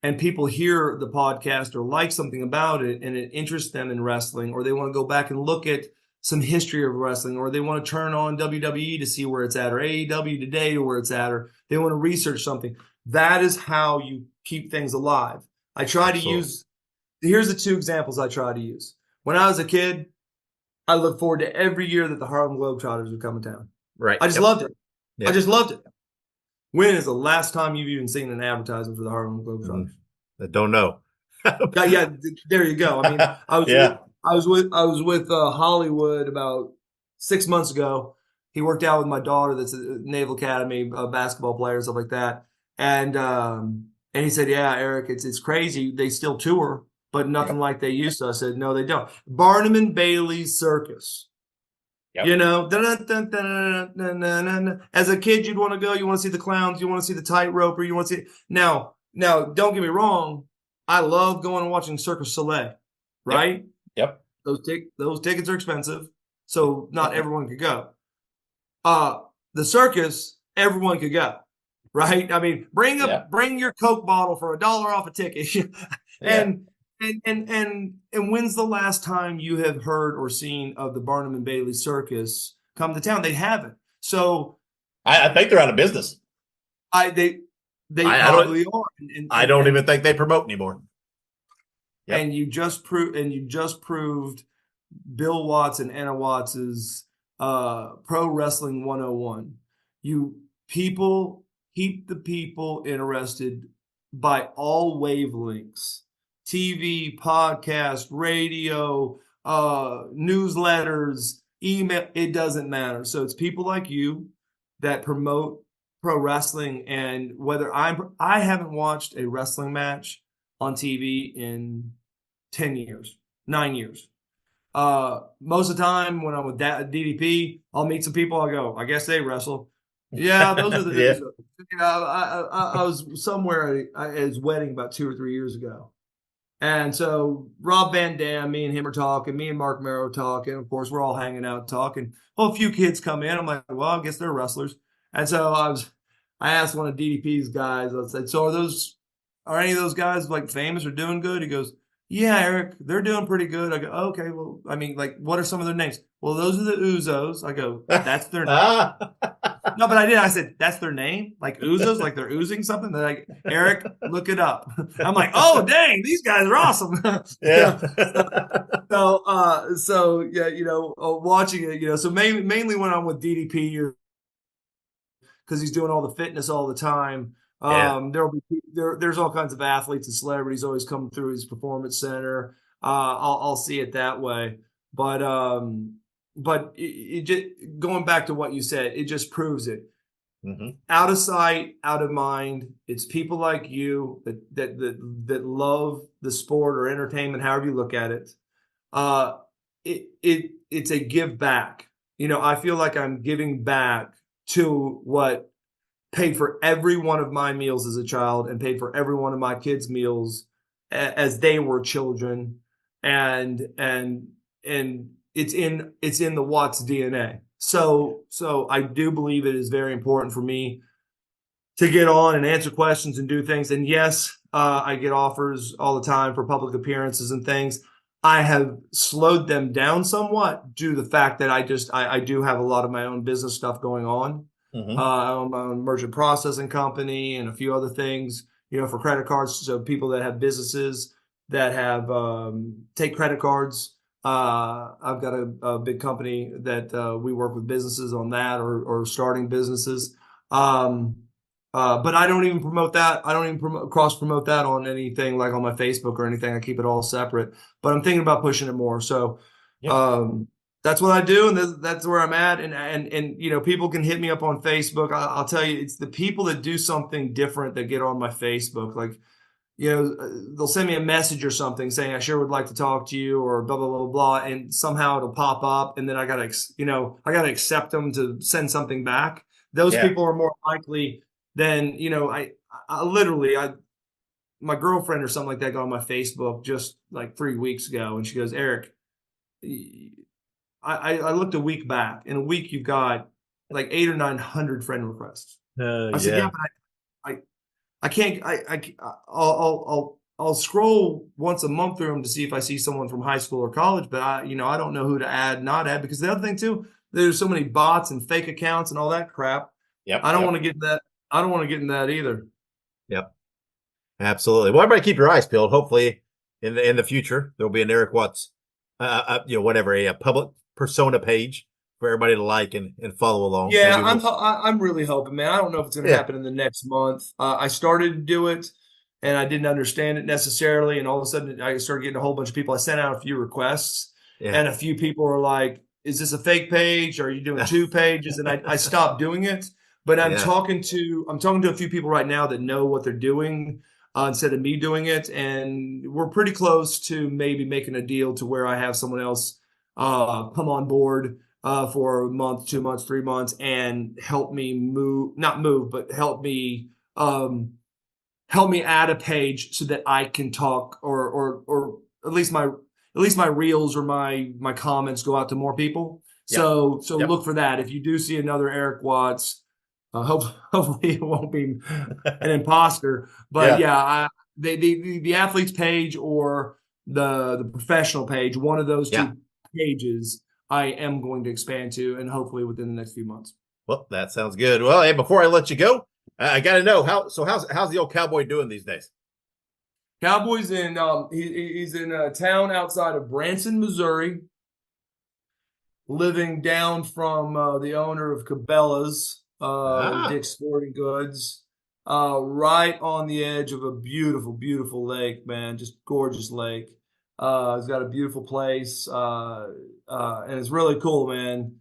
and people hear the podcast or like something about it and it interests them in wrestling, or they want to go back and look at some history of wrestling, or they want to turn on WWE to see where it's at, or AEW today to where it's at, or they want to research something. That is how you keep things alive. I try to use, here's the two examples I try to use. When I was a kid, I looked forward to every year that the Harlem Globetrotters would come to town. Right. I just loved it. Yep. I just loved it. When is the last time you've even seen an advertisement for the Harlem Globetrotters? I don't know. Yeah, there you go. I mean, I was with Hollywood about 6 months ago. He worked out with my daughter, that's a Naval Academy basketball player and stuff like that. And he said, "Yeah, Eric, it's crazy. They still tour, but nothing like they used to." I said, "No, they don't." Barnum and Bailey's Circus. Yep. As a kid, you'd want to go. You want to see the clowns. You want to see the tightroper. You want to see. Now, don't get me wrong. I love going and watching Cirque du Soleil, right? Yep. Those tickets are expensive, so not everyone could go. The circus, everyone could go, right? I mean, bring your Coke bottle for $1 off a ticket. and, and when's the last time you have heard or seen of the Barnum and Bailey Circus come to town? They haven't. So I think they're out of business. They probably are. I don't even think they promote anymore. Yep. And you just proved Bill Watts and Anna Watts's Pro Wrestling 101. You people keep the people interested by all wavelengths: TV, podcast, radio, newsletters, email. It doesn't matter. So it's people like you that promote pro wrestling. And whether I haven't watched a wrestling match on TV in 10 years, 9 years. Most of the time when I'm with DDP, I'll meet some people. I'll go, I guess they wrestle. Yeah, those are the I was somewhere at his wedding about 2 or 3 years ago. And so Rob Van Dam, me and him are talking, me and Mark Merrow talking. Of course, we're all hanging out talking. Well, a few kids come in. I'm like, well, I guess they're wrestlers. And so I asked one of DDP's guys, I said, so are any of those guys like famous or doing good? He goes, yeah, Eric, they're doing pretty good. I go, okay, well, I mean, like, what are some of their names? Well, those are the Uzos. I go, that's their name. No, but I did. I said, that's their name? Like Uzos? Like they're oozing something? They're like, Eric, look it up. I'm like, oh, dang, these guys are awesome. Yeah. So yeah, watching it, so mainly when I'm with DDP, because he's doing all the fitness all the time. There's all kinds of athletes and celebrities always come through his performance center. I'll see it that way, but it just, going back to what you said, it just proves it. Mm-hmm. Out of sight, out of mind. It's people like you that love the sport or entertainment, however you look at it. It's a give back. I feel like I'm giving back to what paid for every one of my meals as a child and paid for every one of my kids' meals as they were children. And it's in the Watts DNA. So I do believe it is very important for me to get on and answer questions and do things. And yes, I get offers all the time for public appearances and things. I have slowed them down somewhat due to the fact that I do have a lot of my own business stuff going on. Mm-hmm. I own my own merchant processing company and a few other things, for credit cards. So people that have businesses that have take credit cards. I've got a big company that we work with businesses on that or starting businesses. But I don't even promote that. I don't even cross promote that on anything like on my Facebook or anything. I keep it all separate. But I'm thinking about pushing it more. So that's what I do, and that's where I'm at. And people can hit me up on Facebook. I'll tell you, it's the people that do something different that get on my Facebook. Like, they'll send me a message or something saying, I sure would like to talk to you or blah, blah, blah, blah. And somehow it'll pop up. And then I got to accept them to send something back. Those people are more likely than, I literally, my girlfriend or something like that got on my Facebook just like 3 weeks ago. And she goes, Eric, I looked a week back. In a week, you've got like 800 or 900 friend requests. I said, yeah, but I can't. I'll scroll once a month through them to see if I see someone from high school or college. But I don't know who to add, not add, because the other thing too, there's so many bots and fake accounts and all that crap. Yep. I don't want to get in that. I don't want to get in that either. Yep. Absolutely. Well, everybody keep your eyes peeled. Hopefully, in the future, there'll be an Erik Watts, a public persona page for everybody to like and follow along. Yeah, I'm really hoping, man. I don't know if it's going to happen in the next month. I started to do it, and I didn't understand it necessarily. And all of a sudden, I started getting a whole bunch of people. I sent out a few requests, and a few people were like, "Is this a fake page? Are you doing 2 pages?" And I stopped doing it. But I'm talking to a few people right now that know what they're doing instead of me doing it, and we're pretty close to maybe making a deal to where I have someone else come on board. For a month, 2 months, 3 months, and help me help me help me add a page so that I can talk, or at least my reels or my comments go out to more people. So look for that. If you do see another Erik Watts, hopefully it won't be an imposter. But the athletes page or the professional page, one of those two pages, I am going to expand to, and hopefully within the next few months. Well, that sounds good. Well, hey, before I let you go, I got to know how's the old cowboy doing these days? Cowboy's in he's in a town outside of Branson, Missouri, living down from the owner of Cabela's, Dick's Sporting Goods, right on the edge of a beautiful, beautiful lake, man, just gorgeous lake. He's got a beautiful place, and it's really cool, man.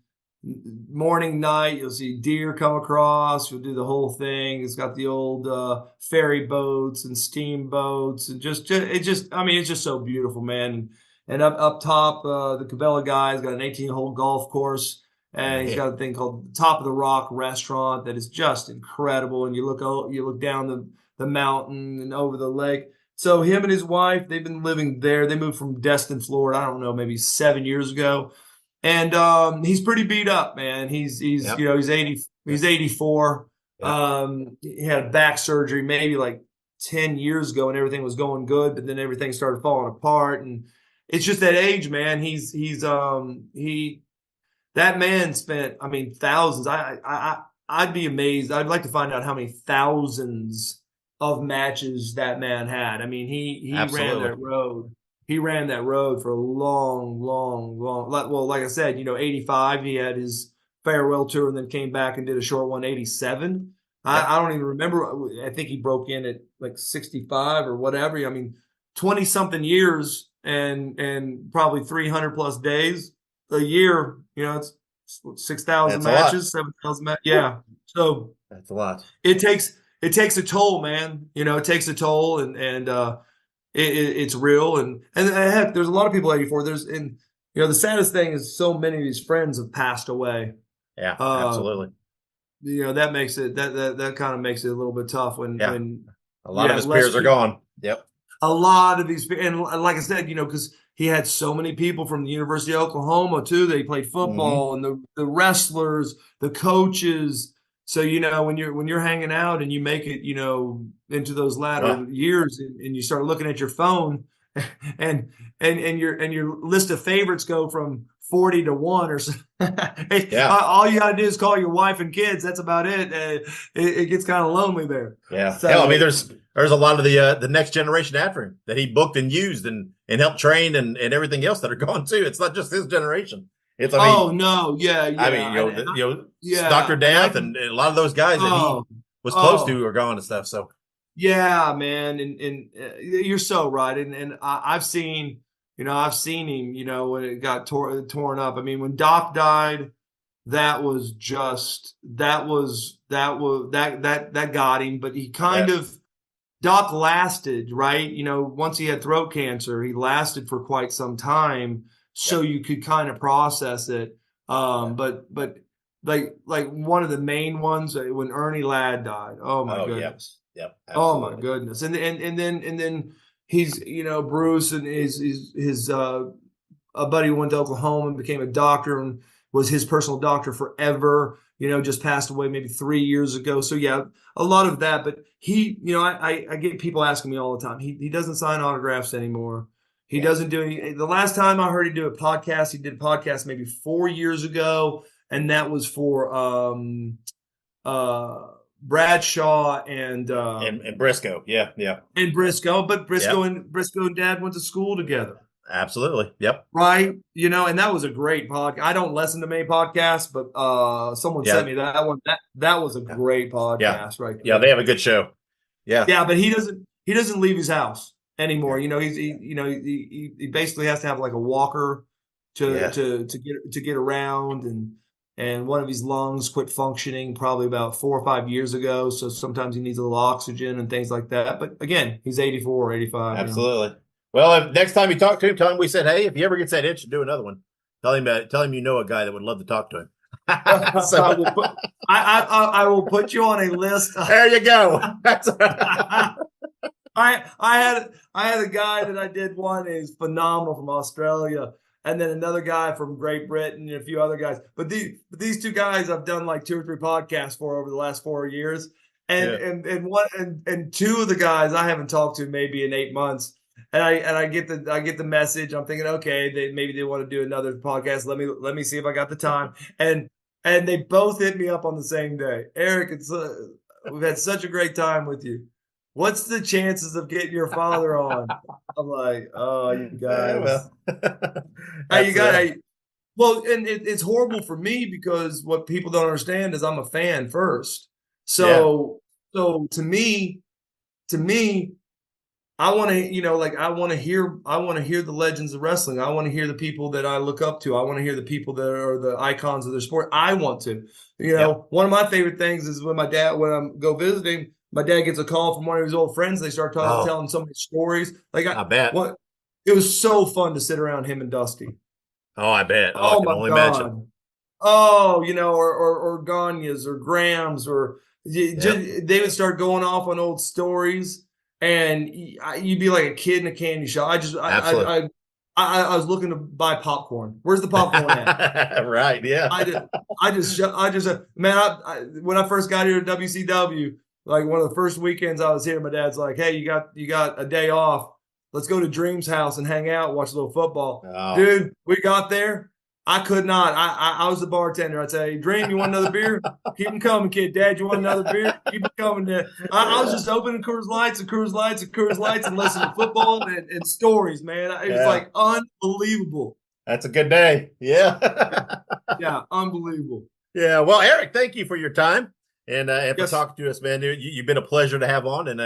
Morning, night, you'll see deer come across. You'll do the whole thing. It's got the old ferry boats and steamboats, and it's just so beautiful, man. And up top, the Cabela guy's got an 18-hole golf course, and he's got a thing called Top of the Rock restaurant that is just incredible. And you look down the mountain and over the lake. So him and his wife, they've been living there. They moved from Destin, Florida, I don't know, maybe 7 years ago. And he's pretty beat up, man. He's 80, he's 84. He had back surgery maybe like 10 years ago, and everything was going good, but then everything started falling apart. And it's just that age, man. That man spent, thousands. I'd be amazed. I'd like to find out how many thousands of matches that man had. He ran that road. He ran that road for a long. Well, like I said, 85, he had his farewell tour and then came back and did a short one, 87. I don't even remember. I think he broke in at like 65 or whatever. 20 something years and probably 300 plus days a year. It's 6,000 matches, 7,000 matches. Yeah. So that's a lot. It takes a toll, man. It takes a toll, and it's real, and heck, there's a lot of people 84. The saddest thing is so many of these friends have passed away. Yeah, absolutely. That makes it that kind of makes it a little bit tough when a lot of his peers are gone. Yep. A lot of these, and like I said, because he had so many people from the University of Oklahoma too. They played football, and the wrestlers, the coaches. So when you're hanging out and you make it into those latter years, and you start looking at your phone, and your list of favorites go from 40 to 1 or so. All you gotta do is call your wife and kids. That's about it. It gets kind of lonely there. Yeah. So, there's a lot of the next generation after him that he booked and used and helped train and everything else that are gone too. It's not just his generation. It's Dr. Death and a lot of those guys that he was close to are gone and stuff. So yeah, man, and you're so right. And I've seen him, when it got torn up. When Doc died, that got him. But he kind of, Doc lasted, right? Once he had throat cancer, he lasted for quite some time. So you could kind of process it. But like one of the main ones when Ernie Ladd died. Oh my goodness. Yep. Oh my goodness. And then he's, Bruce and his a buddy who went to Oklahoma and became a doctor and was his personal doctor forever, just passed away maybe 3 years ago. So yeah, a lot of that, but he, I get people asking me all the time. He doesn't sign autographs anymore. He doesn't do any. The last time I heard him do a podcast, he did a podcast maybe 4 years ago, and that was for Bradshaw and Briscoe. Yeah. And Briscoe, but Briscoe and Dad went to school together. Absolutely. Yep. Right. And that was a great podcast. I don't listen to many podcasts, but someone sent me that one. That was a great podcast, right? Yeah, they have a good show. Yeah. Yeah, but he doesn't leave his house anymore. He basically has to have like a walker to get around, and one of his lungs quit functioning probably about 4 or 5 years ago. So sometimes he needs a little oxygen and things like that. But again, he's 84 or 85. Absolutely. Well, if next time you talk to him, tell him we said, hey, if he ever gets that itch to do another one, tell him a guy that would love to talk to him. So I will put you on a list. There you go. I had a guy that I did one is phenomenal from Australia, and then another guy from Great Britain and a few other guys. But these two guys I've done like 2 or 3 podcasts for over the last 4 years. And two of the guys I haven't talked to maybe in 8 months. And I get the message. I'm thinking, okay, maybe they want to do another podcast. Let me see if I got the time. And they both hit me up on the same day. Erik, we've had such a great time with you. What's the chances of getting your father on? I'm like, oh, you guys. Well, and it's horrible for me because what people don't understand is I'm a fan first. So to me, I want to, I want to hear the legends of wrestling. I want to hear the people that I look up to. I want to hear the people that are the icons of their sport. I want to, one of my favorite things is when I go visiting, my dad gets a call from one of his old friends. They start telling so many stories. Like I bet it was so fun to sit around him and Dusty. Oh, I bet. Oh, I can only imagine. Oh, or Gagne's or Graham's or they would start going off on old stories, and you'd be like a kid in a candy shop. I was looking to buy popcorn. Where's the popcorn at? Right. Yeah. I just man. When I first got here to WCW, like one of the first weekends I was here, my dad's like, "Hey, you got a day off. Let's go to Dream's house and hang out, watch a little football." Oh. Dude, we got there. I could not. I was the bartender. I'd say, "Dream, you want another beer? Keep them coming, kid. Dad, you want another beer? Keep them coming." I was just opening Coors Lights and listening to football and stories, man. It was like unbelievable. That's a good day. Yeah. Yeah, unbelievable. Yeah. Well, Erik, thank you for your time and for talking to us, man. You've been a pleasure to have on, and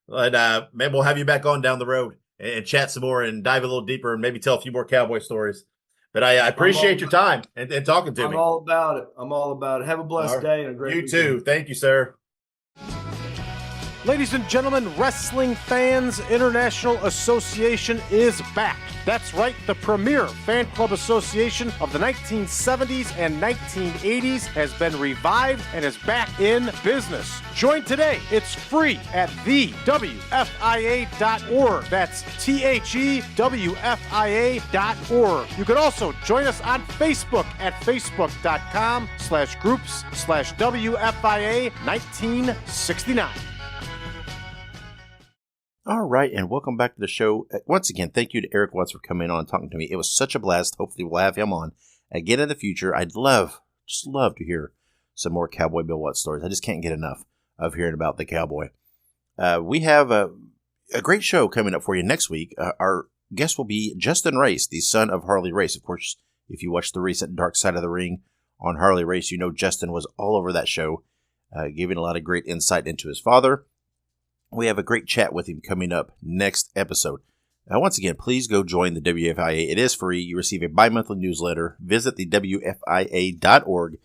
maybe we'll have you back on down the road and chat some more and dive a little deeper and maybe tell a few more cowboy stories. But I appreciate your time and talking to me. I'm all about it. Have a blessed day and a great weekend. You too. Thank you, sir. Ladies and gentlemen, Wrestling Fans International Association is back. That's right, the premier fan club association of the 1970s and 1980s has been revived and is back in business. Join today. It's free at thewfia.org. That's thewfia.org. You can also join us on Facebook at facebook.com/groups/WFIA 1969. All right, and welcome back to the show. Once again, thank you to Erik Watts for coming on and talking to me. It was such a blast. Hopefully we'll have him on again in the future. I'd love to hear some more Cowboy Bill Watts stories. I just can't get enough of hearing about the cowboy. We have a great show coming up for you next week. Our guest will be Justin Race, the son of Harley Race. Of course, if you watched the recent Dark Side of the Ring on Harley Race, you know Justin was all over that show, giving a lot of great insight into his father. We have a great chat with him coming up next episode. Now, once again, please go join the WFIA. It is free. You receive a bi-monthly newsletter. Visit the WFIA.org.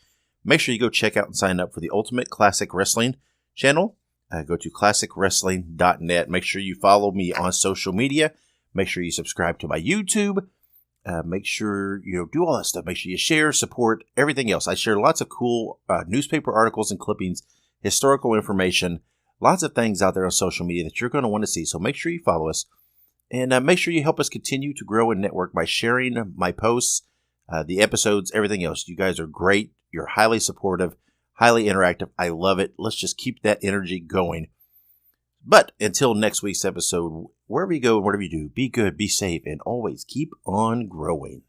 Make sure you go check out and sign up for the Ultimate Classic Wrestling channel. Go to classicwrestling.net. Make sure you follow me on social media. Make sure you subscribe to my YouTube. Make sure you do all that stuff. Make sure you share, support, everything else. I share lots of cool newspaper articles and clippings, historical information, lots of things out there on social media that you're going to want to see. So make sure you follow us. And make sure you help us continue to grow and network by sharing my posts, the episodes, everything else. You guys are great. You're highly supportive, highly interactive. I love it. Let's just keep that energy going. But until next week's episode, wherever you go and whatever you do, be good, be safe, and always keep on growing.